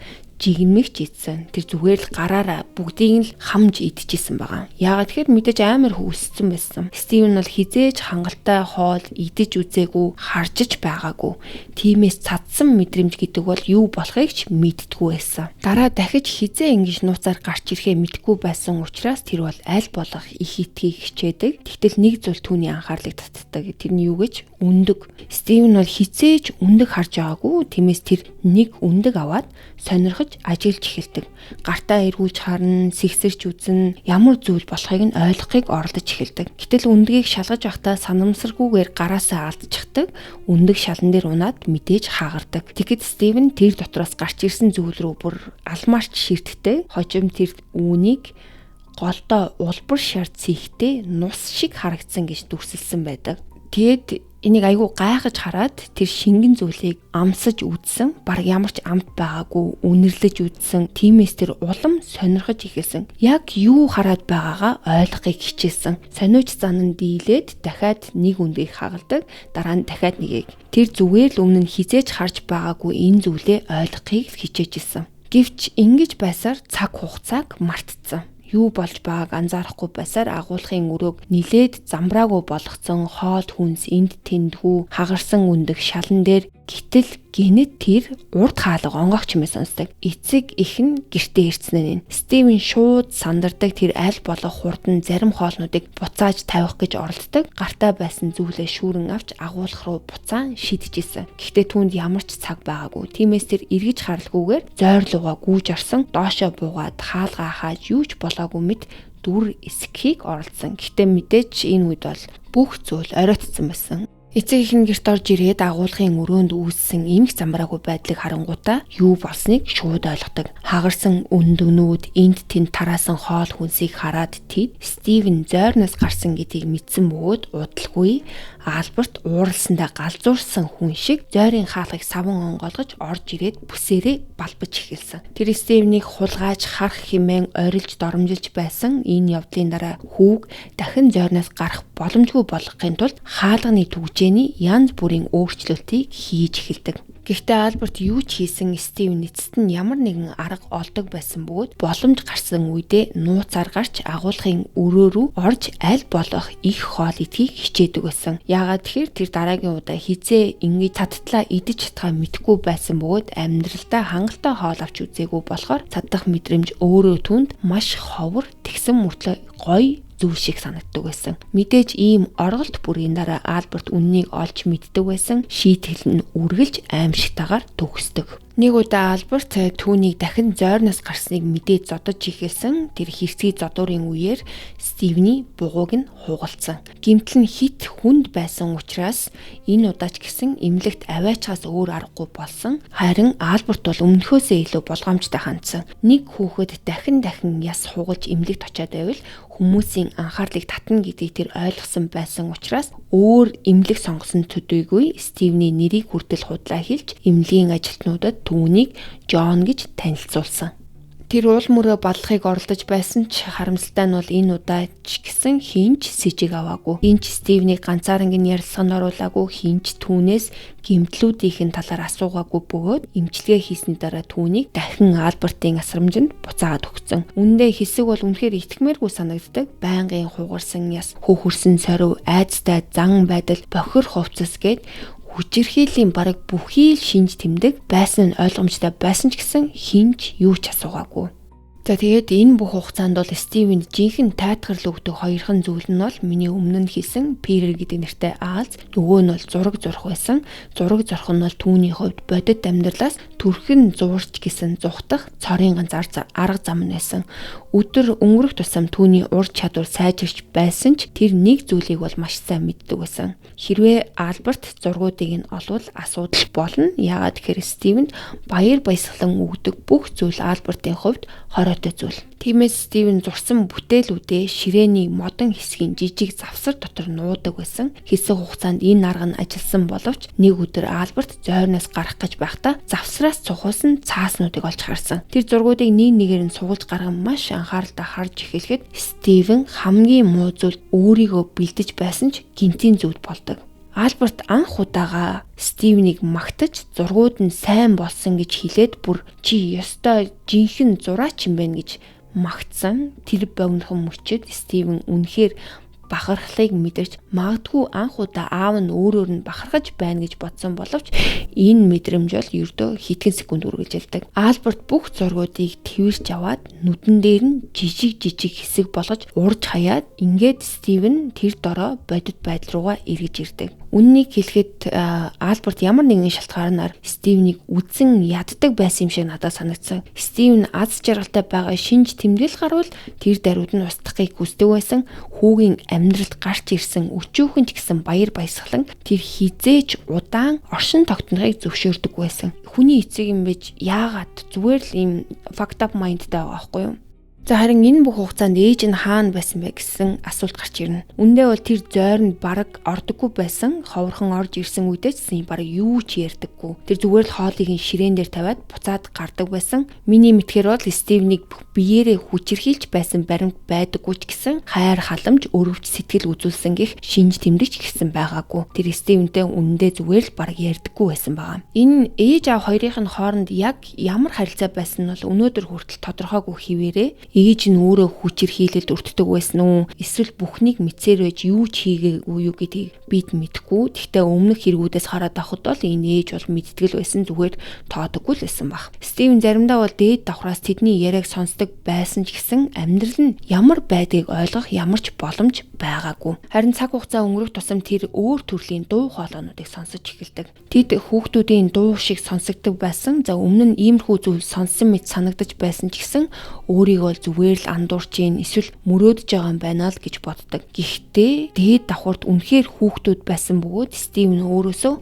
жигнэмэгч идсэн. Тэр зүгээр л гараараа бүгдийг нь л хамж идчихсэн байгаа. Яагаад тэгэхээр мэдээж амар хүссэн байсан. Стивен бол хизээж хангалттай хоол идэж үзээгүй, харжиж байгаагүй. Тиймээс цадсан мэдрэмж гэдэг бол юу болохыг ч мэддэггүй байсан. Дараа дахиж хизээ ингэж нууцаар гарч ирэхээ мэдгүй байсан учраас тэр бол аль болох их итгийг хичээдэг. Тэгтэл нэг зүйл түүний анхаарлыг татдаг. Тэр нь юу гэж? Үндэг. Стивен бол хизээж үндэг харж байгаагүй. Тиймээс тэр нэг үндэг аваад сонирхож ажиллаж эхэлдэг. Гартаа эргүүлж харна, сэгсэрч үзнэ, ямар зүйл болохыг нь ойлгохыг оролдож эхэлдэг. Гэтэл үндгийг шалгаж байхдаа санамсаргүйгээр гараасаа алдчихдаг. Үндэг шалан дээр унаад мэдээж хаагардаг. Тэгэхэд Стивен тэр дотроос гарч ирсэн зүйл рүү бүр алмаарч ширтдэг. Хожим тэр үүнийг голдоо улбар шар цийхтэй нус шиг харагдсан гэж дүрсэлсэн байдаг. Тэгэд энийг айгүй гайхаж хараад тэр шингэн зүйлийг амсаж үзсэн. Бараг ямар ч амт байгаагүй үнэрлэж үзсэн. Тиймээс тэр улам сонирхож эхэлсэн. Яг юу хараад байгаагаа ойлгохыг хичээсэн. Сониуч зан нь дийлээд дахиад нэг үндгийг хагалдаг. Дараа нь дахиад нэгийг. Тэр зүгээр л өмнө нь хизээж харж байгаагүй энэ зүйлээ ойлгохыг хичээжсэн. Гэвч ингэж байсаар цаг хугацааг мартцсан. Юу болж байгааг анзаарахгүй байсаар агуулгын өрөөг нилээд замбраагүй болгоцсон хоол хүнс энд тэндгүү хагарсан үндэг шалан дээр гэтэл гинэт тэр урд хаалга онгогч юм сонсдог. Эцэг их нь гэртээ ирцнээ нь. Стивен шууд сандардаг тэр аль болох хурдан зарим хоолнуудыг буцааж тавих гэж оролддог. Гартаа байсан зүйлээ шүүрэн авч агуулх руу буцаан шидчихсэн. Гэхдээ түүнд ямар ч цаг байгаагүй. Тиймээс тэр эргэж харалгүйгээр зойрлууга гүйж орсон. Доошоо буугаад хаалгаа хааж юу ч болоогүй мэд дүр эсэхийг оролцсон. Гэхдээ мэдээч энэ үед бол бүх зүйл оройтсон байсан. Эцэг их нь гэрт орж ирээд агуулгын өрөөнд үүссэн эмх замбраагүй байдлыг харангуйтаа юу болсныг шууд ойлгодог. Хагарсан өндөгнүүд энд тэнд тараасан хоол хүнсийг хараад тэд Стивен зойрноос гарсан гэдгийг мэдсэн бөгөөд удалгүй Альберт ууралсандаа галзуурсан хүн шиг зойрын хаалгыг саван онгоолгож орж ирээд бүсээрээ балбаж эхэлсэн. Тэр Стивнийг хулгайж харах хэмээн орилж доромжилж байсан энэ явдлын дараа хүүг дахин зойрноос гарах боломжгүй болгохын тулд хаалганы түгжээний янз бүрийн өөрчлөлтийг хийж эхэлдэг. Гэхдээ Альберт юу ч хийсэн Стивен эцэст нь ямар нэгэн арга олдог байсан бөгөөд боломж гарсан үедээ нууцаар гарч агуулгын өрөө рүү орж аль болох их хоол идэхийг хичээдэг байсан. Яагаад тэгэхээр тэр дараагийн удаа хизээ ингэж цадтлаа идэж чадхаа мэдэхгүй байсан бөгөөд амьдралдаа хангалттай хоол авч үзээгүй болохоор цаддах мэдрэмж өөрөө түнд маш ховор тэгсэн мөртлөө гоё зүйл шиг санагддаг байсан. Мэдээж ийм орголт бүрийн дараа Альберт үннийг олж мэддэг байсан. Шийтгэл нь үргэлж аимшигтайгаар төгсдөг. Нэг удаа Альберт түүнийг дахин зойрноос гарсныг мэдээд зодож ихэлсэн. Тэр хэрцгий зодуурын үеэр Стивний бугууг нь хугалцсан. Гэмтэл нь хит хүнд байсан учраас энэ удаач гэсэн эмнэлэгт аваачаас өөр аргагүй болсон. Харин Альберт бол өмнөхөөсөө илүү болгоомжтой хандсан. Нэг хүүхэд дахин яс хугалж эмнэлэгт очиад байвал хүмүүсийн анхаарлыг татна гэдгийг тэр ойлгосон байсан учраас өөр эмнэлэг сонгосон төдийгүй Стивний нэрийг хүртэл худлаа хэлж эмнэлгийн ажилтнуудад түүнийг Джон гэж танилцуулсан. Тэр уул мөрөө баллахыг оролдож байсан ч харамсалтай нь бол энэ удаа ч гэсэн хинч сэжиг аваагүй. Хинч Стивнийг ганцаарнгийн ярилцлаганд оруулаагүй, хинч түүнээс гэмтлүүдийн талаар асуугаагүй бөгөөд эмчилгээ хийсний дараа түүнийг дахин Альбертийн асрамжинд буцаагаад өгсөн. Үндэ хэсэг бол үнэхээр итгэмээргүй санагддаг. Байнгын хугарсан яс, хөөхөрсөн сорив, айцтай зан байдал, бохир хувцас гээд хүчирхийллийн бараг бүхий л шинж тэмдэг байсан нь ойлгомжтой байсан ч гэсэн хинч юу ч асуугаагүй. За тэгээд энэ бүх хугацаанд бол Стивен жинхэнэ тайтгарл өгдөг хоёрхан зүйл нь бол миний өмнө нь хийсэн Пирер гэдэг нэртэй Аалз, нөгөө нь бол зураг зурх байсан. Зураг зурх нь бол түүний хувьд бодит амьдралаас төрхөн зуурч гэсэн зүхтах цорын ганц арга зам нь байсан. Өдөр өнгөрөх тусам түүний ур чадвар сайжирч байсан ч тэр нэг зүйлийг бол маш сайн мэддэг байсан. Хэрвээ Альберт зургуудыг нь олвол асуудал болно. Яагаад гэхээр Стивен баяр баясгалан өгдөг бүх зүйл Альбертийн хувьд хороотой зүйл. Тиймээс Стивен зурсан бүтээлүүдээ ширээний модон хэсгийн жижиг завсар дотор нуудаг байсан. Хэсэг хугацаанд энэ арга нь ажилласан боловч нэг өдөр Альберт зойрноос гарах гэж байхдаа завсраас цухуулсан цааснуудыг олж харсан. Тэр зургуудыг нэг нэгээр нь сугалж гарган маш анхааралтай харж эхлэхэд Стивен хамгийн муу зүйл өөрийгөө бэлдэж байсан ч гинтийн зүйл болдог. Альберт анх удаага Стивнийг магтаж зургууд нь сайн болсон гэж хэлээд бүр чи ёстой жинхэнэ зураач юм байна гэж магтсан. Тэр богинохон мөчөд Стивен үнэхээр бахархлыг мэдэрч магадгүй анх удаа аав нь өөрөөр нь бахархаж байна гэж бодсон боловч энэ мэдрэмж бол ердөө хэдхэн секунд үргэлжилдэг. Альберт бүх зургуудыг тэрч аваад нүдэн дээр нь жижиг хэсэг болгож урж хаяад ингээд Стивен тэр дороо бодит байдал руугаа эргэж ирдэг. Үннийг хэлэхэд Альберт ямар нэгэн шалтгаанаар Стивнийг үдсэн яддаг байсан юм шиг надад санагдсан. Стивен аз жаргалтай байгаа шинж тэмдэглэл гарвал тэр даруйд нь устгахыг хүсдэг байсан. Хүүгийн амьдралд гарч ирсэн өчүүхэн ч гэсэн баяр баясгалан тэр хизээч удаан оршин тогтнохыг зөвшөөрдөг байсан. Хүний эцэг юм байж яагаад зүгээр л ийм fucked up mindтай байгаа байхгүй юу? За харин энэ бүх хугацаанд ээж нь хаана байсан бэ гэсэн асуулт гарч ирнэ. Үндэ бол тэр зойронд бараг ордоггүй байсан. Ховорхон орж ирсэн үедээ ч бараг юу ч ярьдаггүй. Тэр зүгээр л хоолыг нь ширээн дээр тавиад буцаад гардаг байсан. Миний мэдхээр бол Стивнийг биеэрээ хүчирхийлж байсан баримт байдаггүй ч гэсэн хайр халамж өрөвч сэтгэл үзүүлсэн гих шинж тэмдэгч гэсэн байгаагүй. Тэр Стивентэй үндэ зүгээр л бараг ярьдаггүй байсан байгаа. Энэ ээж аав хоёрын хооронд яг ямар харилцаа байсан нь бол өнөөдөр хүртэл тодорхойгүй хിവэрээ. Ээж нь өөрөө хүчирхийлэлд өртдөг байсан уу? Эсвэл бүхнийг мэдсээр байж юу ч хийгээгүй юу гэдгийг бид мэдэхгүй. Гэхдээ өмнөх хэрэгүүдээс хараад авахд бол энэ ээж бол мэдтгэл байсан, зүгээр тоодоггүй л байсан баг. Стивен заримдаа бол дээд давхраас тэдний яриаг сонсдог байсан ч гэсэн амьдрал нь ямар байдгийг ойлгох ямар ч боломж байгаагүй. Харин цаг хугацаа өнгөрөх тусам тэр өөр төрлийн дуу хоолойнуудыг сонсож эхэлдэг. Тэд хүүхдүүдийн дуу шиг сонсогддог байсан. За өмнө нь иймэрхүү зүйл сонссон мэт санагдаж байсан ч гэсэн өөрийгөө зүгээр л андуурч ийн эсвэл мөрөөдөж байгаа юм байна л гэж боддог. Гэхдээ дээд давхурд үнэхээр хүүхдүүд байсан бөгөөд Стивен өөрөөсөө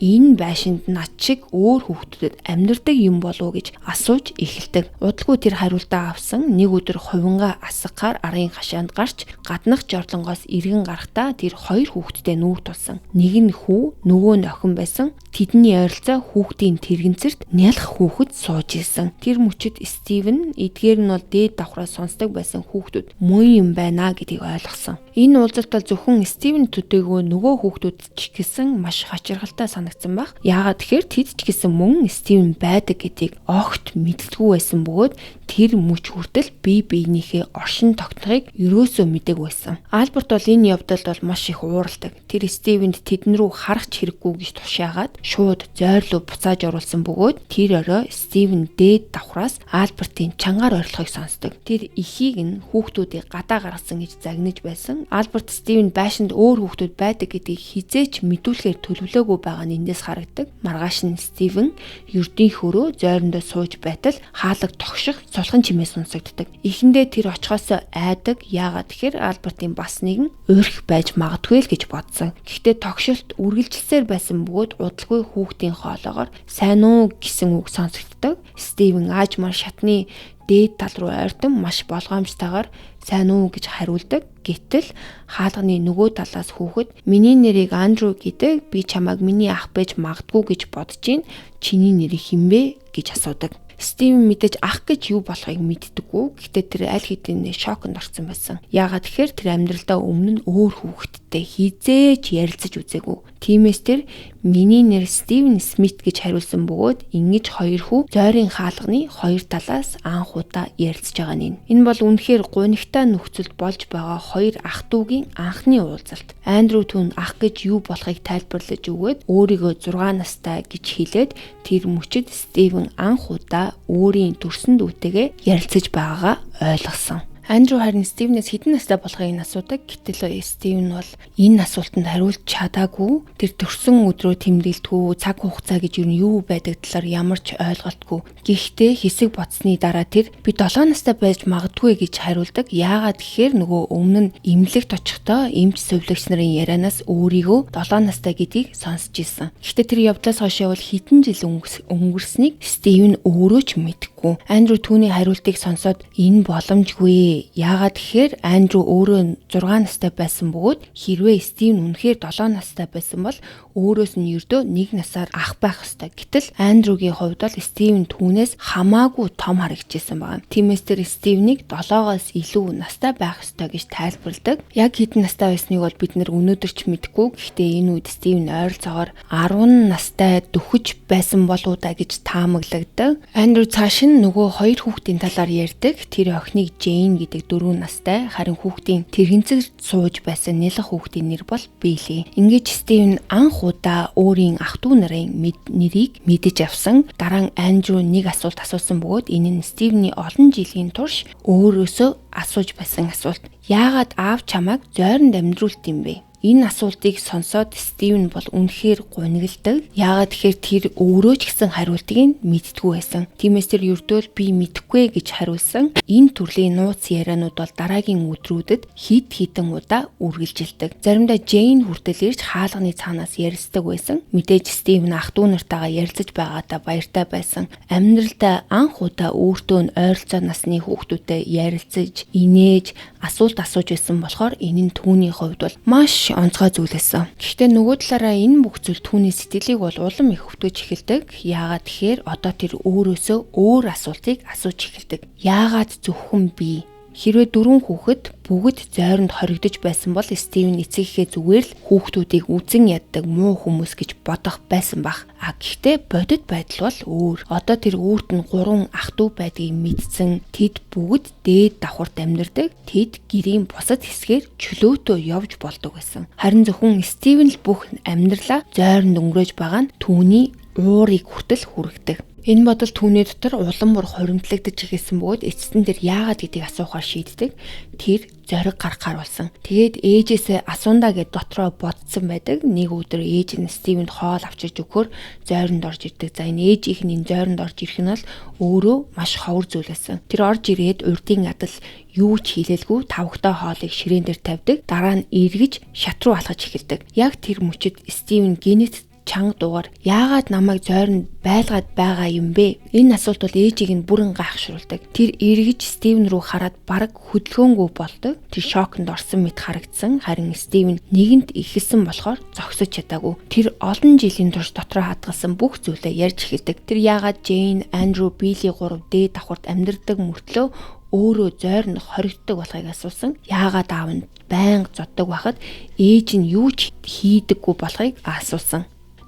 энэ байшинд над шиг өөр хүүхдүүдэд амьдардаг юм болов уу гэж асууж эхэлдэг. Удалгүй тэр хариултаа авсан нэг өдөр хувингаа асгахаар арын хашаанд гарч гаднах жорлонгоос иргэн гарахдаа тэр хоёр хүүхэдтэй нүүр тулсан. Нэг нь хүү, нөгөө нь охин байсан. Тэдний ойролцоо хүүхдийн тэрэгэнцэрт нялх хүүхэд сууж ирсэн. Тэр мөчид Стивен эдгээр нь бол дээд давхраа сонсдог байсан хүүхдүүд мөн юм байна гэдгийг ойлгосон. Энэ уулзалт бол зөвхөн Стивен төдийгүй нөгөө хүүхдүүд ч гэсэн маш хачирхалтай санагдсан баг. Яагаад тэгэхээр тэд ч гэсэн мөн Стивен байдаг гэдгийг огт мэддэггүй байсан бөгөөд тэр мөч хүртэл бие биенийхээ оршин тогтнохыг ерөөсөө мэдээг байсан. Альберт бол энэ явдалд бол маш их уурладаг. Тэр Стивенд тэдэн рүү харах ч хэрэггүй гэж тушаагаад шууд зойрлуу буцааж оруулсан бөгөөд тэр орой Стивен дээд давхраас Альбертийн чангаар орилохыг сонсдог. Тэр эхийг нь хүүхдүүдийг гадаа гаргасан гэж загнаж байсан. Альберт Стивен байшинд өөр хүүхдүүд байдаг гэдгийг хизээч мэдүүлэхээр төлөвлөөгүй байгаа нь эндээс харагдаг. Маргааш нь Стивен ердийн хөрөө зойрондоо сууж байтал хаалга тогших сулхан чимээ сонсогддог. Эхэндээ тэр очихоосоо айдаг. Яагаад тэгэхээр Альбертийн бас нэгэн уурх байж магадгүй л гэж бодсон. Гэхдээ тогшилт үргэлжилсээр байсан бөгөөд удалгүй хүүхдийн хоолоогоор сайн уу гэсэн үг сонсогддог. Стивен аажмаар шатны дээд тал руу ойртон маш болгоомжтойгоор сайн уу гэж хариулдаг. Гэтэл хаалганы нөгөө талаас хүүхэд миний нэрийг Андрю гэдэг, би чамайг миний ах байж магадгүй гэж бодож байна. Чиний нэрийг хэмбэ гэж асуудаг. Стивен мэдээж ах гэж юу болохыг мэддэггүй. Гэхдээ тэр аль хэдийн шоконд орсон байсан. Яагаад тэгэхээр тэр амьдралдаа өмнө нь өөр хүүхэдтэй хизээч ярилцаж үзээгүй. Тиймээс тэр миний нэр Стивен Смит гэж хариулсан бөгөөд ингэж хоёр хүү зойрын хаалганы хоёр талаас анх удаа ярилцж байгаа нь. Энэ бол үнэхээр гунигтай нөхцөлд болж байгаа хоёр ах дүүгийн анхны уулзалт. Андрю түүнд ах гэж юу болохыг тайлбарлаж өгөөд өөрийгөө 6 настай гэж хэлээд тэр мөчид Стивен анх удаа өөрийн төрсөн дүүтэйгээ ярилцаж байгаагаа ойлгосон. Андрю харин Стивенээс хэдэн настай болохыг асуудаг. Гэтэл Стивен бол энэ асуултанд хариулж чадаагүй. Тэр төрсөн өдрөө тэмдэглэдэггүй, цаг хугацаа гэж юу байдаг талаар ямар ч ойлголтгүй. Гэхдээ хэсэг бодсны дараа тэр би 7 настай байж магадгүй гэж хариулдаг. Яагаад гэхээр нөгөө өмнө нь эмнэлэгт очихдоо эмч сувилагч нарын ярианаас өөрийгөө 7 настай гэдгийг сонсч ирсэн. Гэхдээ тэр явдлаас хойш бол хэдэн жил өнгөрснийг Стивен өөрөө ч мэдэхгүй. Андрю түүний хариултыг сонсоод энэ боломжгүй. Яагаад гэхээр Андрю өөрөө 6 настай байсан бөгөөд хэрвээ Стивен үнэхээр 7 настай байсан бол өөрөөс нь ердөө 1 насаар ах байх ёстой. Гэтэл Андрюгийн хувьд бол Стивен түүнээс хамаагүй том харагдчихсан байна. Тиймээс тэр Стивенийг 7-оос илүү настай байх ёстой гэж тайлбарладаг. Яг хэдэн настай байсныг бол бид нэр өнөөдөр ч мэдэхгүй. Гэхдээ энэ үед Стивен ойролцоогоор 10 настай дөхөж байсан болоо да гэж таамаглагдаг. Андрю цааш нь нөгөө хоёр хүүхдийн талаар ярьдаг. Тэр охиныг Джейн гэдэг 4 настай, харин хүүхдийн тэрэгцэр сууж байсан нялх хүүхдийн нэр бол Билли. Ингээд Стивен анх удаа өөрийн ах дүү нарын нэрийг мэдэж авсан. Дараа нь Андрю нэг асуулт асуусан бөгөөд энэ нь Стивений олон жилийн турш өөрөөсөө асууж байсан асуулт. Яагаад аав чамайг зойронд амьдруулт юм бэ? Энэ асуултыг сонсоод Стивен бол үнэхээр гунигалдаг. Яагаад тэгэхээр тэр өөрөө ч гэсэн хариултыг мэддэггүй байсан. Тиймээс тэр ердөөл би мэдэхгүй гэж хариулсан. Энэ төрлийн нууц яриануд бол дараагийн өдрүүдэд хэд хэдэн удаа үргэлжилдэг. Заримдаа Джейн хүртэл ирж хаалганы цаанаас ярилцдаг байсан. Мэдээж Стивен ах дүү нартайгаа ярилцаж байгаадаа баяртай байсан. Амьдралдаа анх удаа өөртөө нь ойролцоо насны хүүхдүүдтэй ярилцаж, инээж, асуулт асууж байсан болохоор энэ нь түүний хувьд бол маш онцгой зүйл байсан. Гэхдээ нөгөө талаараа энэ бүх зүйл түүний сэтгэлийг бол улам их хөвтөж эхэлдэг. Яагаад тэгэхээр одоо тэр өөрөөсөө өөр асуултыг асууж эхэлдэг. Яагаад зөвхөн би? Хэрвээ 4 хүүхэд бүгд зойронд хоригдож байсан бол Стивен эцэгийнхээ зүгээр л хүүхдүүдийг үзен яддаг муу хүмүүс гэж бодох байсан бах. Гэхдээ бодит байдал бол өөр. Одоо тэр үүрт нь 3 ах дүү байдгийг мэдсэн. Тэд бүгд дээд давхарт амьдардаг. Тэд гэрийн бусад хэсгээр чөлөөтөө явж болдог байсан. Харин зөвхөн Стивен л бүх амьдралаа зойронд өнгөрөөж байгаа нь түүний уурыг хүртэл хүргэдэг. Энэ бодол түүний дотор улам бүр хоримтлагдаж ирсэн бөгөөд эцэст нь тэр яагаад гэдгийг асуухаар шийддэг. Тэр зориг гаргахаар болсон. Тэгээд ээжээсээ асуундаа гэд дотроо бодсон байдаг. Нэг өдөр ээж нь Стивенд хоол авчирж өгөхөөр зойронд орж ирдэг. За энэ ээжийнх нь энэ зойронд орж ирэх нь бол өөрөө маш ховор зүйл байсан. Тэр орж ирээд урдын адал юу ч хийлэлгүй тавхтай хоолыг ширээн дээр тавьдаг. Дараа нь эргэж шат руу алхаж эхэлдэг. Яг тэр мөчид Стивен гинэт чанга дуугаар яагаад намайг зойрон байлгаад байгаа юм бэ? Энэ асуулт бол ээжийг нь бүрэн гайхшруулдаг. Тэр эргэж Стивен рүү хараад бараг хөдөлгөөнгүй болдог. Тэр шоконд орсон мэт харагдсан. Харин Стивен нэгэнт ихэлсэн болохоор зогсож чадаагүй. Тэр олон жилийн турш дотроо хадгалсан бүх зүйлээ ярьж эхэлдэг. Тэр яагаад Джейн, Андрю, Билли 3 дээд давхарт амьдардаг мөртлөө өөрөө зойрон хоригддог болохыг асуусан. Яагаад аав нь байнга зоддог байхад ээж нь юу ч хийдэггүй болохыг асуусан.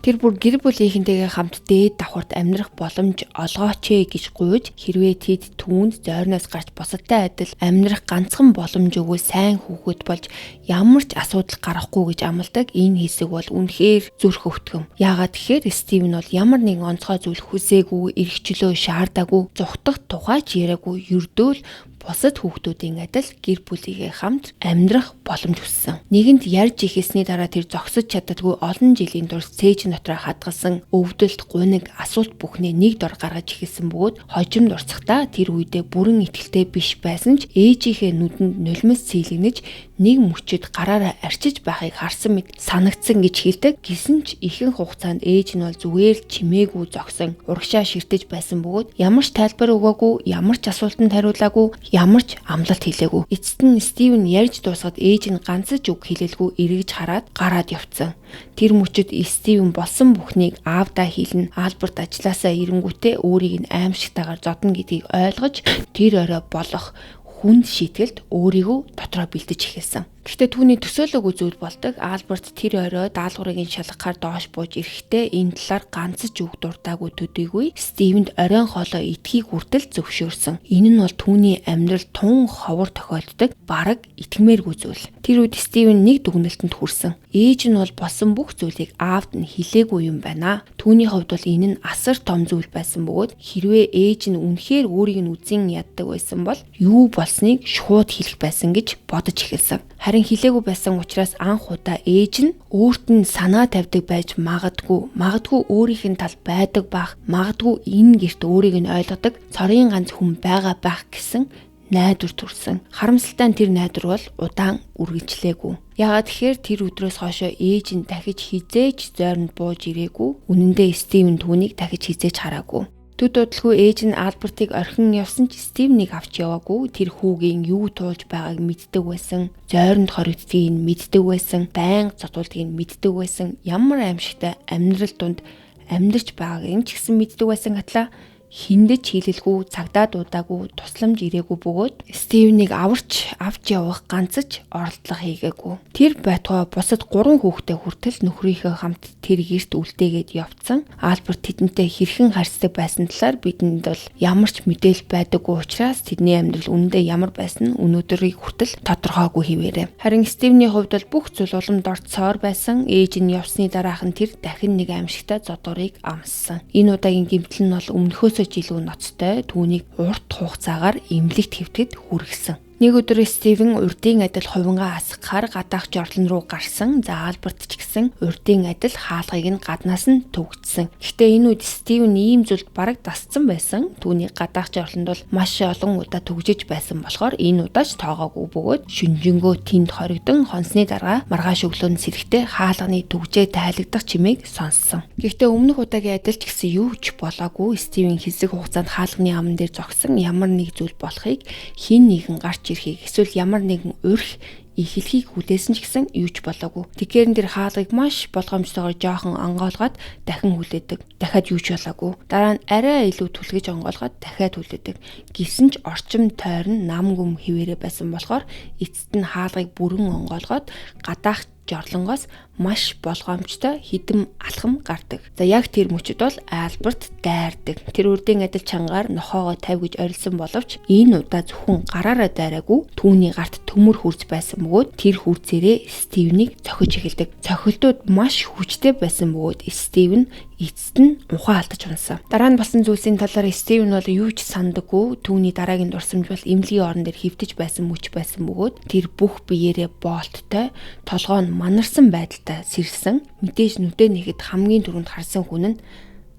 Тэр бүр гэр бүлийнхэнтэйгээ хамт дээд давхарт амьдрах боломж олгооч гэж гуйж хэрвээ тэд түүнд зойрноос гарч бусадтай адил амьдрах ганцхан боломж өгөө сайн хүүхэд болж ямар ч асуудал гарахгүй гэж амладаг. Энэ хэсэг бол үнэхээр зүрх өвтгөм. Яагаад тэгэхээр Стивен бол ямар нэгэн онцгой зүйл хүсээгүй, эрхчлөө шаардаагүй, зүхтах тухайч яриаггүй, ердөөл бусад хүүхдүүдийн адил гэр бүлийгээ хамт амьдрах боломж хүссэн. Нэгэнт ярьж ихсний дараа тэр зогсож чаддаггүй олон жилийн турш цээж дотроо хадгалсан өвдөлт, гуниг, асуулт бүхнээ нэг дор гаргаж ихсэн бөгөөд хожимд урсахдаа тэр үедээ бүрэн итгэлтэй биш байсан ч ээжийнхээ нүдэнд нулимс цэйлэгнэж нэг мөчөд гараараа арчиж байхыг харсан мэт санагдсан гэж хэлдэг. Гэсэн ч ихэнх хугацаанд ээж нь бол зүгээр л чимээгүй зогсон, урагшаа ширтэж байсан бөгөөд ямар ч тайлбар өгөөгүй, ямар ч асуултанд хариулаагүй, ямар ч амлалт хэлээгүй. Эцэст нь Стивен ярьж дуусгаад ээж нь ганцж үг хэлэлгүй эргэж хараад гараад явцсан. Тэр мөчөд Стивен болсон бүхнийг аавдаа хэлнэ. Альберт ажилласаа ирэнгүүтээ өөрийг нь аимшигтайгаар зодно гэдгийг ойлгож тэр орой болох хүнд шийтгэлд өөрийгөө дотроо бэлдэж эхэлсэн. Гэхдээ түүний төсөөлөөгүй зүйл болдог. Альберт тэр орой даалгаврыг шалгахаар доош бууж ирэхдээ энэ талаар ганц ч үг дуртаагүй төдийгүй Стивенд оройн хоолой идэхийг хүртэл зөвшөөрсөн. Энэ нь бол түүний амьдрал тун ховор тохиолддог бараг итгэмээргүй зүйл. Тэр үед Стивен нэг дүгнэлтэнд хүрсэн. Ээж нь бол болсон бүх зүйлийг аавд нь хэлээгүй юм байна. Түүний хувьд бол энэ нь асар том зүйл байсан бөгөөд хэрвээ ээж нь үнэхээр өөрийг нь үзэн яддаг байсан бол юу болсныг шууд хэлэх байсан гэж бодож эхэлсэн. Харин хэлээгүй байсан учраас анх удаа ээж нь өөрт нь санаа тавьдаг байж магадгүй өөрийнх нь тал байдаг бах, магадгүй энэ гэрт өөрийг нь ойлгодог цорын ганц хүн байгаа байх гэсэн найдвар төрсөн. Харамсалтай нь тэр найдвар бол удаан үргэлжлээгүй. Яагаад тэгэхээр тэр өдрөөс хойшоо ээж нь дахиж хизээж зойронд бууж ирээгүй. Үнэн дээр Стивен түүнийг дахиж хизээж хараагүй. Төд удалгүй ээж нь Альбертыг орхин явсан ч Стивнийг авч яваагүй. Тэр хүүгийн юу туулж байгааг мэддэг байсан. Зойронд хоригддгийг мэддэг байсан. Байнга зодуулдгийг мэддэг байсан. Ямар аимшигтай амьдрал донд амьдарч байгааг ч гэсэн мэддэг байсан гатлаа хиндэж хийлэлгүй, цагдаа дуудаагүй, тусламж ирээгүй бөгөөд Стивнийг авч явах ганцч оролдлого хийгээгүй. Тэр байтугай бусад 3 хүүхдээ хүртэл нөхрийнхөө хамт тэр гэрт үлдээгээд явцсан. Альберт тэдэнтэй хэрхэн харьцдаг байсан талаар бидэнд бол ямар ч мэдээлэл байдаггүй учраас тэдний амьдрал үнэндээ ямар байсан нь өнөөдрийг хүртэл тодорхойгүй хэвээрээ. Харин Стивний хувьд бол бүх зүйл уламд орцсоор байсан. Ээж нь явсны дараахан тэр дахин нэг аимшигтай зодуурыг амссан. Энэ удаагийн гэмтэл нь бол өмнөхөөс жилүү ноцтой түүнийг урт хугацаагаар эмнэлэгт хэвтгэд хүргэсэн. Нэг өдөр Стивен урдын адил хувингаа асгахаар гадаах жорлон руу гарсан. За Альберт ч гэсэн урдын адил хаалгыг нь гаднаас нь түгжсэн. Гэхдээ энэ үед Стивен ийм зүйлд бараг дасцсан байсан. Түүний гадаах жорлонд бол маш олон удаа түгжиж байсан болохоор энэ удаач тоогоогүй бөгөөд шүнжэнгөө тэнд хоригдон хонсны дараа маргааш өглөөнд сэрэхтэй хаалганы түгжээ тайлагдах чимээг сонссон. Гэхдээ өмнөх удаагийн адил ч гэсэн юу ч болоогүй. Стивен хэсэг хугацаанд хаалганы аман дээр зогсон ямар нэг зүйл болохыг хин нэгэн гарч ирэхийг эсвэл ямар нэгэн урьх ихэлхийг хүлээсэн ч гэсэн юу ч болоогүй. Тэгэхээр тэр хаалгыг маш болгоомжтойгоор жоохон онгоолгоод дахин хүлээдэг. Дахиад юу ч болоогүй. Дараа нь арай илүү түлхэж онгоолгоод дахиад хүлээдэг. Гэсэн ч орчим тойрон нам гүм хിവэрэ байсан болохоор эцэст нь хаалгыг бүрэн онгоолгоод гадаах жорлонгоос маш болгоомжтой хідэн алхам гардаг. За яг тэр мөчөд бол Альберт дайрдаг. Тэр урдын адил чангаар нохоогоо тавь гэж орилсон боловч энэ удаа зөвхөн гараараа дайраагүй түүний гарт төмөр хурц байсан бөгөөд тэр хурцээрээ Стивнийг цохиж эхэлдэг. Цохилтууд маш хүчтэй байсан бөгөөд Стивен эцэст нь ухаан алдаж унсан. Дараа нь болсон зүйлсийн талаар Стивен бол юу ч сандаггүй. Түүний дараагийн дурсамж бол эмнэлгийн орон дээр хөвтөж байсан мөч байсан бөгөөд тэр бүх биеэрээ боолттой толгоо нь манарсан байдалтай сэрсэн. Мэдээж нүдэ нэгэд хамгийн түрүүнд харсан хүн нь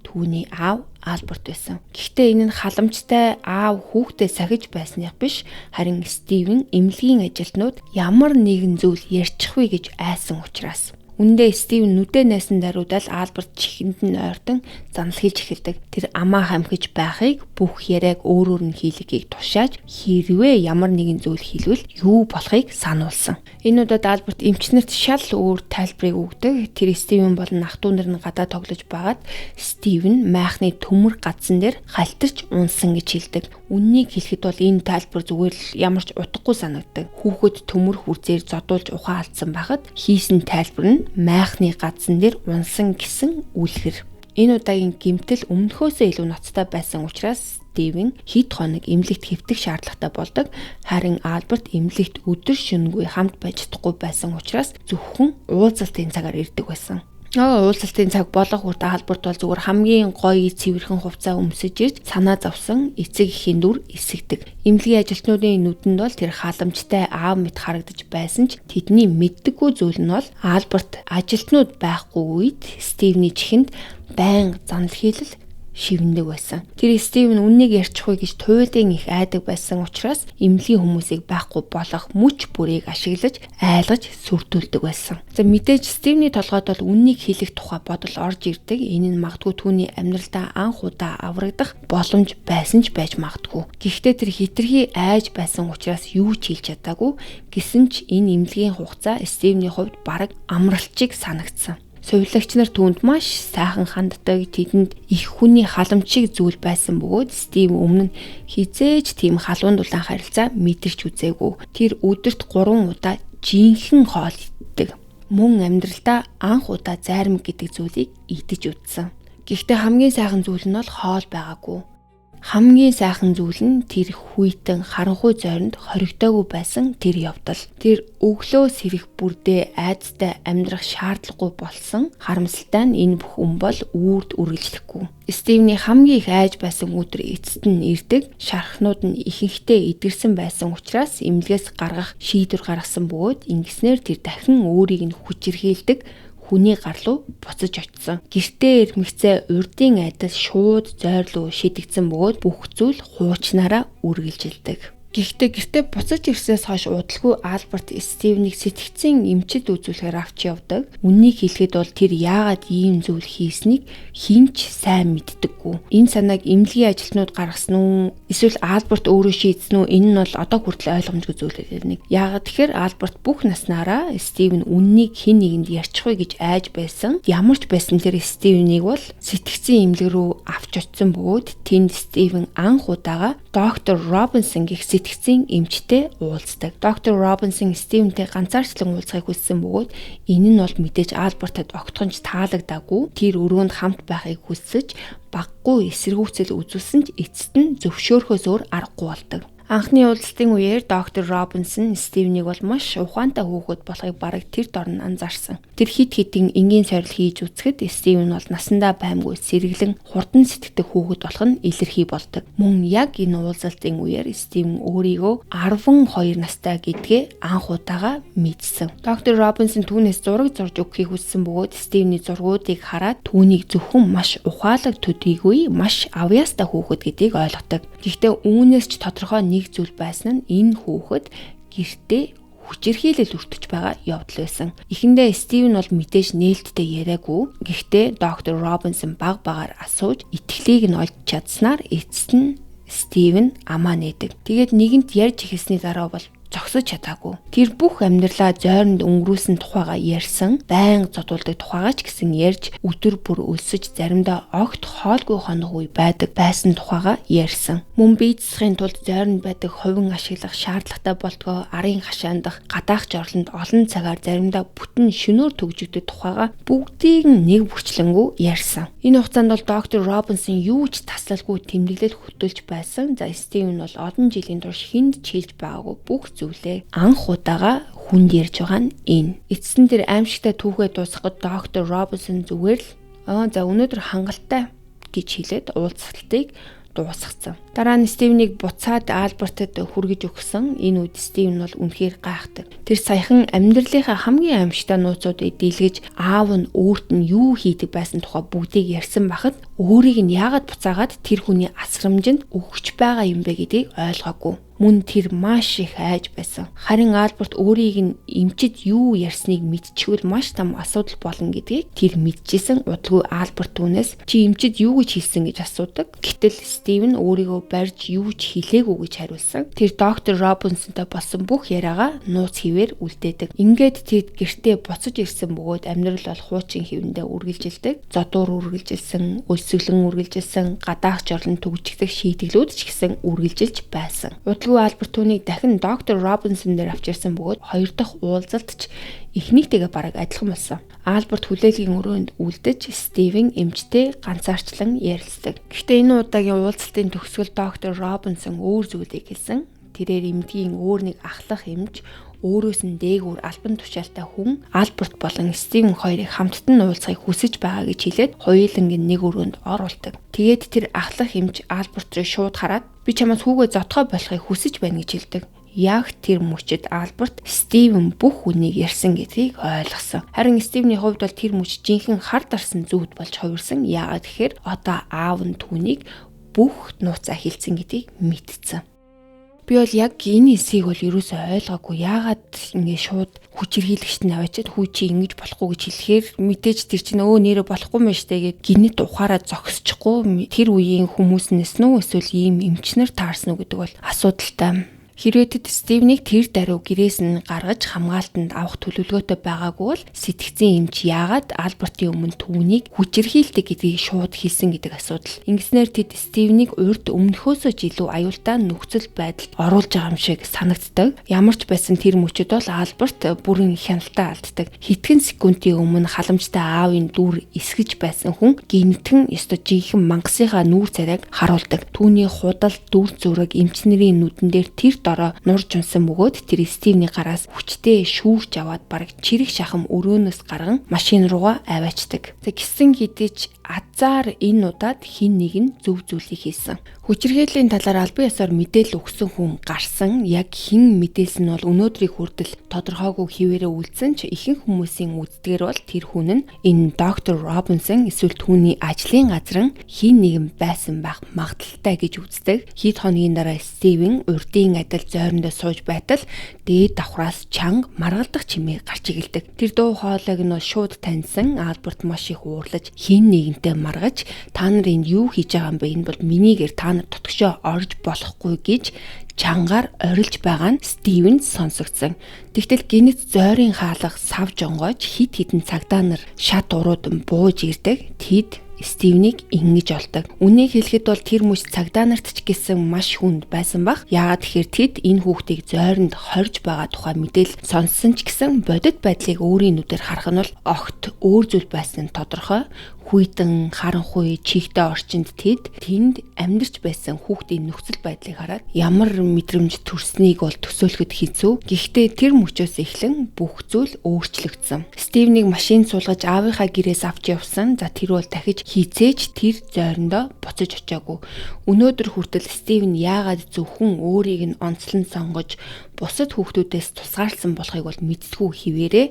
түүний аав Альберт байсан. Гэхдээ энэ нь халамжтай аав хүүхдээ сахиж байсныг биш, харин Стивен эмнэлгийн ажилтнууд ямар нэгэн зүйл ярьчихвэ гэж айсан учраас. Үндэ Стивен нүдэ найсан даруйдал Альберт чихэнд нь ойртон занал хийж эхэлдэг. Тэр амаа хамхиж байхыг бүх яриаг өөрөөр нь хийлгэгийг тушааж хэрвээ ямар нэгэн зүйл хийлвэл юу болохыг сануулсан. Энэ удаад Альберт эмчнэрт шал өөр тайлбарыг өгдөг. Тэр Стивен болон ах トゥ нар нь гадаа тоглож байгаад Стивен майхны төмөр гадсан дээр халтарч унсан гэж хэлдэг. Үннийг хэлэхэд бол энэ тайлбар зүгээр л ямар ч утгагүй санагддаг. Хүүхэд төмөр хүрзээр зодуулж ухаан алдсан байхад хийсэн тайлбар нь майхны гадсан дээр унсан гэсэн үлгэр. Энэ удаагийн гэмтэл өмнөхөөсөө илүү ноцтой байсан учраас Стивен хэд хоног эмнэлэгт хэвтэх шаардлагатай болдог. Харин Альберт эмнэлэгт өдөр шөнөгүй хамт байж чадахгүй байсан учраас зөвхөн уулзалтын цагаар ирдэг байсан. Уулзалтын цаг болох үрд Альберт бол зүгээр хамгийн гоё цэвэрхэн хувцас өмсөж ирж санаа зовсон эцэг эхийн дүр эсэгдэг. Эмнэлгийн ажилтнуудын нүдэнд бол тэр халамжтай аав мэт харагдаж байсан ч тэдний мэддэггүй зүйл нь бол Альберт ажилтнууд байхгүй үед Стивний чихэнд байнга занал хийлэл шивндэг байсан. Тэр Стивен үннийг ярьчихгүй гэж туйлын их айдаг байсан учраас эмнэлгийн хүмүүсийг байхгүй болох мөч бүрийг ашиглаж айлгаж сүрдүүлдэг байсан. За мэдээж Стивний толгойд бол үннийг хэлэх тухай бодол орж ирдэг. Энэ нь магадгүй түүний амьдралдаа анх удаа аврагдах боломж байсан ч байж магадгүй. Гэхдээ тэр хитрхи айж байсан учраас юу ч хэлж чадаагүй. Гэсэн ч энэ эмнэлгийн хугацаа Стивний хувьд бараг амралтчиг санагдсан. Сувилагч нар түүнд маш сайхан ханддаг. Тэдэнд их хүний халамжийг зүйл байсан бөгөөд Стив өмнө нь хизээж тийм халуун дулаан харилцаа мэдэрч үзээгүй. Тэр өдөрт 3 удаа жинхэнэ хоол иддэг. Мөн амьдралдаа анх удаа зарим гэдэг зүйлийг идэж үзсэн. Гэхдээ хамгийн сайхан зүйл нь бол хоол байгаагүй. Хамгийн сайхан зүйл нь тэр хүйтэн харанхуй зойронд хоригдоогүй байсан тэр явдал. Тэр өглөө сэрэх бүрдээ айдастай амьдрах шаардлагагүй болсон. Харамсалтай нь энэ бүх бол үрд үргэлжлэхгүй. Стивний хамгийн их айж байсан өдөр эцэст нь ирдэг. Шархнууд нь ихэнхдээ эдгэрсэн байсан учраас эмнэлгээс гаргах шийдвэр гаргасан бөгөөд ингэснээр тэр дахин өөрийг нь хүчирхийлдэг. Хүний гар руу буцаж очсон. Гэртээ ирмэгцээ урдын айдас шууд зойрлуу шидэгдсэн бөгөөд бүх зүйл хуучнаараа үргэлжилдэг. Гэхдээ гэртээ буцаж ирсээс хойш удалгүй Альберт Стивнийг сэтгцэн эмчэд үзүүлэхээр авч явдаг. Үннийг хэлэхэд бол тэр яагаад ийм зүйл хийснийг хинч сайн мэддэггүй. Энэ санааг эмнэлгийн ажилтнууд гаргасан уу? Эсвэл Альберт өөрөө шийдсэн үү? Энэ нь бол одоо хүртэл ойлгомжгүй зүйл нэг. Яагаад тэгэхээр Альберт бүх наснаараа Стивен үннийг хэн нэгэнд ярьчихгүй гэж айж байсан. Ямар ч байсан тэр Стивнийг бол сэтгцэн эмнэлэг рүү авч очсон бөгөөд тэнд Стивен анх удаага доктор Робинсон гэх сэтгцэн эмчтэй уулздаг. Доктор Робинсон Стивентэй ганцаарчлан уулзахыг хүссэн бөгөөд энэ нь бол мэдээж Альбертад огтхонч таалагдаагүй. Тэр өрөөнд хамт байхыг хүсэж баггүй эсэргүүцэл үзүүлсэн ч эцэст нь зөвшөөрөхөөс өөр аргагүй болдог. Анхны уулзалтын үеэр доктор Робинсон Стивнийг бол маш ухаантай хүүхэд болохыг бараг тэр дорн анзаарсан. Тэр хит хитэн энгийн сорил хийж үзэхэд Стивен бол насандаа баймгүй сэргэлэн хурдан сэтгэдэг хүүхэд болох нь илэрхий болдог. Мөн яг энэ уулзалтын үеэр Стивен өөрийгөө 12 настай гэдгээ анх удаага мэдсэн. Доктор Робинсон түүнээс зураг зурж өгөхийг хүссэн бөгөөд Стивний зургуудыг хараад түүнийг зөвхөн маш ухаалаг төдийгүй маш авьяастай хүүхэд гэдгийг ойлгодог. Гэхдээ үүнээс ч тодорхой нэг зүйл байсан нь энэ хүүхэд гэртээ хүчирхийлэл өртөж байгаа явдал байсан. Эхэндээ Стивен бол мэдээж нээлттэй яриаггүй. Гэхдээ доктор Робинсон баг багаар асууж итгэлийг нь олж чадсанаар эцэст нь Стивен амаа нээдэг. Тэгээд нэгэнт ярьж эхэлсний дараа бол зогсож чадаагүй. Тэр бүх амьдралаа зойронд өнгөрүүлсэн тухайгаа ярьсан, байнга зодуулдаг тухайгаа ч гэсэн ярьж өдөр бүр өлсөж заримдаа огт хоолгүй хонох үе байсан тухайгаа ярьсан. Мөн бие засахын тулд зойронд байдаг хувин ашиглах шаардлагатай болтгоо арын хашаандах гадаах жорлонд олон цагаар заримдаа бүтэн шөнөөр төгжигдөх тухайгаа бүгдийг нэг бүрчлэнгүү ярьсан. Энэ хугацаанд бол доктор Робинсон юу ч таслалгүй тэмдэглэл хөтөлж байсан. За Стивен бол олон жилийн турш хүнд ч хэлж байгаагүй бүх зүйлээ анх удаага хүнд ярьж байгаа нь энэ. Эцэст тэр аимшигтай түүхээ дуусгахад доктор Робинсон зүгээр л өнөөдөр хангалттай гэж хэлээд уулзалтыг дуусгацсан. Дараа нь Стивнийг буцаад Альбертад хүргэж өгсөн. Энэ үед Стивен бол үнэхээр гайхдаг. Тэр саяхан амьдралынхаа хамгийн аимшигтай нууцуудыг дийлгэж аав нь өөрт нь юу хийдэг байсан тухай бүгдийг ярьсан бахад өөрийг нь яагаад буцаагаад тэр хүний асрамжинд өгч байгаа юм бэ гэдгийг ойлгоогүй. Мөн тэр маш их айж байсан. Харин Альберт өөрийг нь эмчид юу ярьсныг мэдчихвэл маш том асуудал болно гэдгийг тэр мэдчихсэн. Удалгүй Альберт түүнээс чи эмчид юу гэж хэлсэн гэж асуудаг. Гэтэл Стивен өөрийгөө барьж юу ч хэлээгүй гэж хариулсан. Тэр доктор Робинсонтой болсон бүх яриагаа нууц хിവэр үлдээдэг. Ингээд тэд гэртээ буцаж ирсэн бөгөөд амьдрал бол хуучин хിവэндээ үргэлжилдэг. Зодуур үргэлжилсэн, өлсгөлэн үргэлжилсэн, гадаах жорлон төгжигдэх шийтгэлүүд ч гэсэн үргэлжилж байсан. Удалгүй Альберт түүнийг дахин доктор Робинсон дээр авчирсан бөгөөд хоёр дахь уулзалт ч эхнийгтэйгээ бараг адилхан болсон. Альберт хүлээлгийн өрөөнд үлдэж Стивен эмчтэй ганцаарчлан ярилцдаг. Гэхдээ энэ удаагийн уулзалтын төгсгөл доктор Робинсон өөр зүйлийг хэлсэн. Тэрээр эмдгийн өөр нэг ахлах эмч өөрөөс нь дээгүүр албан тушаалтай хүн Альберт болон Стивен хоёрыг хамттан уулзахыг хүсэж байгаа гэж хэлээд хоёулангийн нэг өрөөнд оруулдаг. Тэгээд тэр ахлах эмч Альбертрыг шууд хараад би чамаас хүүгээ зодохой болохыг хүсэж байна гэж хэлдэг. Яг тэр мөчид Альберт Стивен бүх үнийг ярьсан гэдгийг ойлгосон. Харин Стивений хувьд бол тэр мөч жинхэнэ хар дарсан зүуд болж хувирсан. Яагаад гэхээр одоо аав нь түүнийг бүх нууцаа хэлсэн гэдгийг мэдсэн. Би бол яг энэ хэсгийг бол ерөөсөй ойлгоогүй. Яагаад ингэ шууд хүчирхийлэгчд нь аваачаад хүү чи ингэж болохгүй гэж хэлэхээр мэдээж тэр чинь нэрэ болохгүй мэн штэ гэд гинэт ухаараа зогсчихгүй. Тэр үеийн хүмүүснээс нүү эсвэл ийм эмчнэр таарсан уу гэдэг бол асуудалтай. Хэрвээ тэд Стивенийг тэр даруй гэрээс нь гаргаж хамгаалтанд авах төлөвлөгөөтэй байгаагүй бол сэтгцэн эмч яагаад Альбертийн өмнө түүнийг хүчирхийлдэг гэдгийг шууд хэлсэн гэдэг асуудал. Ингэснээр тэд Стивенийг урьд өмнөхөөсөө ч илүү аюултай нөхцөл байдалд оруулж байгаа юм шиг санагддаг. Ямар ч байсан тэр мөчөд бол Альберт бүрэн хяналтаа алддаг. Хэдхэн секундын өмнө халамжтай аавын дүр эсгэж байсан хүн гинтхэн ёстой жинхэнэ мангасынхаа нүүр царайг харуулдаг. Түүний худал дүр зураг эмчнэрийн нүдэн дээр тэр дороо нурж унсан бөгөөд тэр Стивений гараас хүчтэй шүүрч аваад бараг чирэг шахам өрөөнөөс гарган машин руугаа аваачдаг. Гэсэн хэдий ч азар энэ удаад хин нэг нь зөв зүйлийг хийсэн. Хүчирхийллийн талаар албан ёсоор мэдээлэл өгсөн хүн гарсан. Яг хэн мэдээлсэн нь бол өнөөдрийг хүртэл тодорхойгүй хിവэрэ үлдсэн ч ихэнх хүмүүсийн үздгээр бол тэр хүн нь энэ доктор Робинсон эсвэл түүний ажлын газрын хин нэгэн байсан байх магадaltaй гэж үздэг. Хэд хоногийн дараа Стивен урдын адил зойрондоо сууж байтал дээд давхраас чанга маргалдах чимээ гарч игэлдэг. Тэр дуу хоолойг нь шууд таньсан. Альберт маш их уурлаж хин нэгэнтэй маргаж та нар энд юу хийж байгаа юм бэ? Энэ бол минийгээр та нар тотгошоо орж болохгүй гэж чангаар орилж байгаа нь Стивен сонсогдсон. Тэгтэл гинэт зойрын хаалга сав жонгойж хит хитэн цагдаа нар шат уруудан бууж ирдэг. Тэд Стивенийг ингэж олдог. Үнийг хэлэхэд бол тэр мөч цагдаа нарт ч гэсэн маш хүнд байсан баг. Яагаад тэгэхээр тэд энэ хүүхдийг зойронд хорж байгаа тухай мэдээлэл сонссон ч гэсэн бодит байдлыг өөрийн нүдээр харах нь бол огт өөр зүйл байсан нь тодорхой. Хүйтэн харанхуй чихтэй орчинд тэнд амьдарч байсан хүүхдийн нөхцөл байдлыг хараад ямар мэдрэмж төрснийг бол төсөөлөхөд хэцүү. Гэхдээ тэр мөчөөс эхлэн бүх зүйл өөрчлөгдсөн. Стивенийг машин суулгаж аавынхаа гэрээс авч явсан. За тэр бол дахиж хизээж тэр зойрондоо буцаж очиагүй. Өнөөдөр хүртэл Стивен яагаад зөвхөн өөрийг нь онцлон сонгож бусад хүүхдүүдээс тусгаарлсан болохыг бол мэдтгүү хിവэрэ.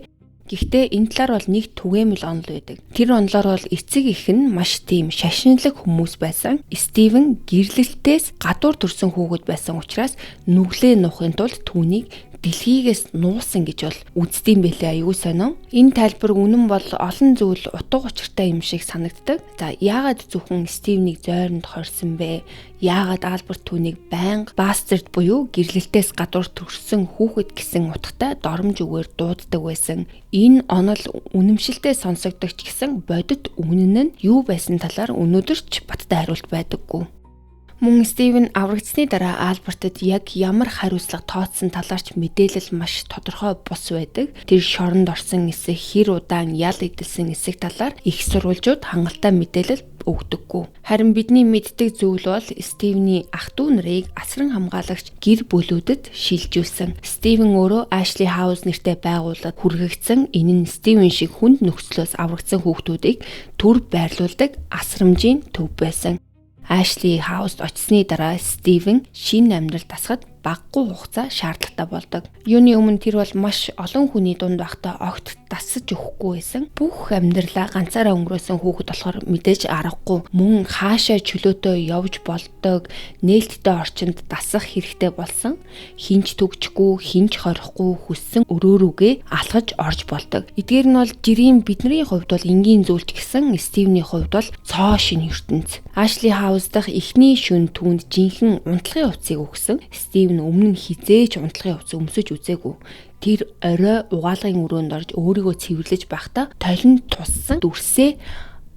Гэхдээ энэ талаар бол нэг түгээмэл онол байдаг. Тэр онолоор бол эцэг их нь маш тийм шашинлаг хүмүүс байсан. Стивен гэрлэлтээс гадуур төрсэн хүүхэд байсан учраас нүглээ нухын тулд түүнийг дэлхийгээс нуусан гэж бол үздэм байлээ. Аюу сонио. Энэ тайлбар үнэн бол олон зүйл утга учиртай юм шиг санагддаг. За яагаад зөвхөн Стивенийг зойронд хорсон бэ? Яагаад Альберт түүнийг байнга бастард буюу гэрлэлтээс гадуур төрсэн хүүхэд гэсэн утгатай доромж үгээр дууддаг байсан. Энэ онол үнэмшилтэй сонсогддог ч гэсэн бодит үнэн нь юу байсан талаар өнөөдөр ч баттай хариулт байдаггүй. Мөн Стивен аврагдсны дараа Альбертад яг ямар хариуцлага тооцсон талаар ч мэдээлэл маш тодорхой бус байдаг. Тэр шоронд орсон эсэх, хэр удаан ял эдэлсэн эсэх талаар их сурвалжууд хангалттай мэдээлэл өгдөггүй. Харин бидний мэддэг зүйл бол Стивений ах дүү нарыг асран хамгаалагч гэр бүлүүдэд шилжүүлсэн. Стивен өөрөө Ashley House нэртэй байгууллагад хүргэгдсэн. Энэ нь Стивен шиг хүнд нөхцлөөс аврагдсан хүүхдүүдийг төр байрлуулдаг асрамжийн төв байсан. Ashley House очсны дараа Стивен шинэ амьдрал дасгад багагүй хугацаа шаардлагатай болдог. Юуны өмнө тэр бол маш олон хүний дунд байхдаа огт дасаж өгөхгүй байсан. Бүх амьдралаа ганцаараа өнгөрөөсөн хүүхэд болохоор мэдээж аргагүй мөн хаашаа чөлөөтэй явж болдог нээлттэй орчинд дасах хэрэгтэй болсон. Хинч төгжихгүй, хинч хорихгүй хүссэн өрөөрүүгээ алхаж орж болдог. Эдгээр нь бол жирийн бидний хувьд бол энгийн зүйлч гэсэн Стивний хувьд бол цоо шин ертөнц. Ашли Хаус дахь эхний шөнө түүнд жинхэнэ унтлагын хувцсыг өгсөн. Стив нь өмнө нь хизээж унтлагын хувцас өмсөж үзээгүй. Тэр орой угаалгын өрөөнд орж өөрийгөө цэвэрлэж байхдаа толинд туссан дүрсээ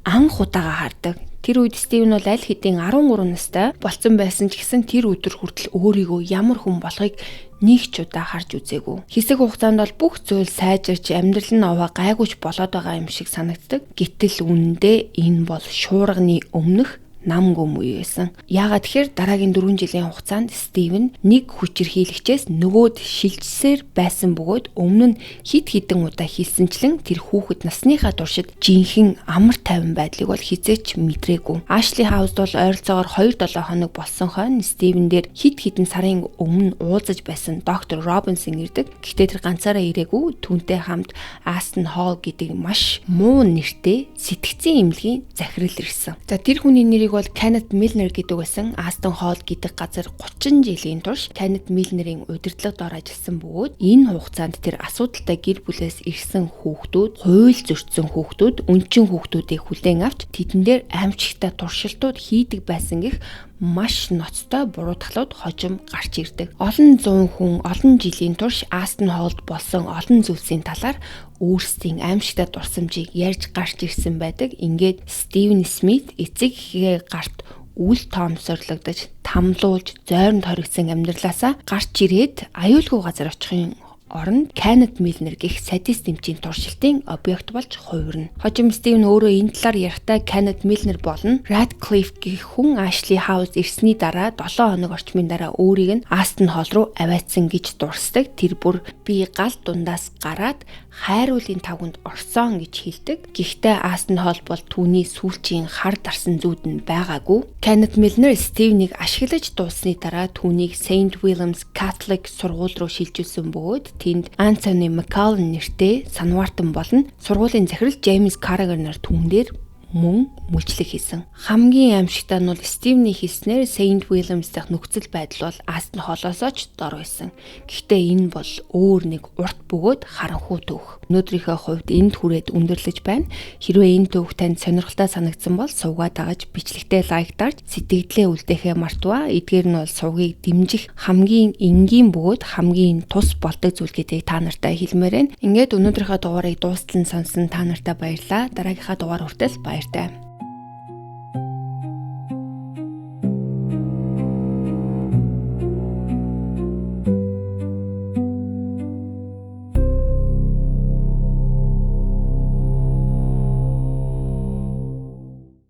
анх удаага хардаг. Тэр үед Стив нь бол аль хэдийн 13 настай болсон байсан ч гэсэн тэр өдөр хүртэл өөрийгөө ямар хүн болохыг нэг ч удаа харж үзээгүй. Хэсэг хугацаанд бол бүх зүйл сайжирч амьдрал нь аваа гайгүйч болоод байгаа юм шиг санагддаг. Гэтэл үнэндээ энэ бол шуурганы өмнөх нам гүм үе байсан. Яагаад тэгэхээр дараагийн 4 жилийн хугацаанд Стивен нэг хүчирхийлэгчээс нөгөөд шилжсээр байсан бөгөөд өмнө нь хид хідэн удаа хийсэнчлэн тэр хүүхэд насныхаа туршид жинхэнэ амар тайван байдлыг бол хизээч мэдрээгүй. Ашли Хаусд бол ойролцоогоор 2-7 хоног болсон хойно Стивен дээр хид хідэн сарын өмнө уулзаж байсан доктор Робинсон ирдэг. Гэхдээ тэр ганцаараа ирээгүй. Түүнтэй хамт Астон Холл гэдэг маш муу нэртэй сэтгцийн эмнэлгийн захирал ирсэн. За тэр хүний нэрийг бол Кеннет Милнер гэдэг байсан. Астон Холл гэдэг газар 30 жилийн турш Кеннет Милнерийн удирдлага дор ажилласан бөгөөд энэ хугацаанд тэр асуудалтай гэр бүлээс ирсэн хүүхдүүд, хууль зөрчсөн хүүхдүүд, өнчин хүүхдүүдийг хүлээн авч тэдэн дээр аимшигтай туршилтууд хийдэг байсан гэх маш ноцтой буруутгалууд хожим гарч ирдэг. Олон зуун хүн олон жилийн турш Астон Холлд болсон олон зүйлсийн талаар өөрсдийн аимшигтай дурсамжийг ярьж гарч ирсэн байдаг. Ингээд Стивен Смит эцэг эхийн гарт үл тоомсорлогдож, тамлуулж, зойронд хоригдсан амьдралаасаа гарч ирээд аюулгүй газар очихын оронд Кеннет Милнер гэх садист эмчийн туршилтын объект болж хувирна. Хожим Стивен өөрөө энэ талаар ярихдаа Кеннет Милнер болон Радклифф гэх хүн Ашли Хаус ирсний дараа 7 хоног орчмын дараа өөрийг нь Астон Холл руу аваатсан гэж дурсдаг. Тэр бүр би гал дундаас гараад хайруулын тавганд орсон гэж хэлдэг. Гэхдээ Астон Холл бол түүний сүүлчийн хар дарсан зүүд нь байгаагүй. Кеннет Милнер Стивнийг ашиглаж дууссаны дараа түүнийг St. William's Catholic сургууль руу шилжүүлсэн бөгөөд тэнд Анthony Macallan нэртэй санваартан болон сургуулийн захирал Джеймс Каррагер нар түүн дээр мөн мөчлөг хийсэн. Хамгийн аимшигтай нь бол Стивний хийснээр St. William's дахь нөхцөл байдал бол Астон Холлоосоо ч дор байсан. Гэхдээ энэ бол өөр нэг урт бөгөөд харанхуй төвх. Өнөөдрийнхөө хувьд энд хүрээд өндөрлөж байна. Хэрвээ энэ төвх танд сонирхолтой санагдсан бол сувгаад дагаж бичлэгтээ лайктарч сэтгэгдлээ үлдээхээ мартва. Эдгээр нь бол сувгийг дэмжих хамгийн энгийн бөгөөд хамгийн тус болдог зүйл гэдгийг та нартай хэлмээр байна. Ингээд өнөөдрийнхөө дугаарыг дуустал нь сонсон та нартай баярлалаа. Дараагийнхаа дугаар хүртэл баяртай.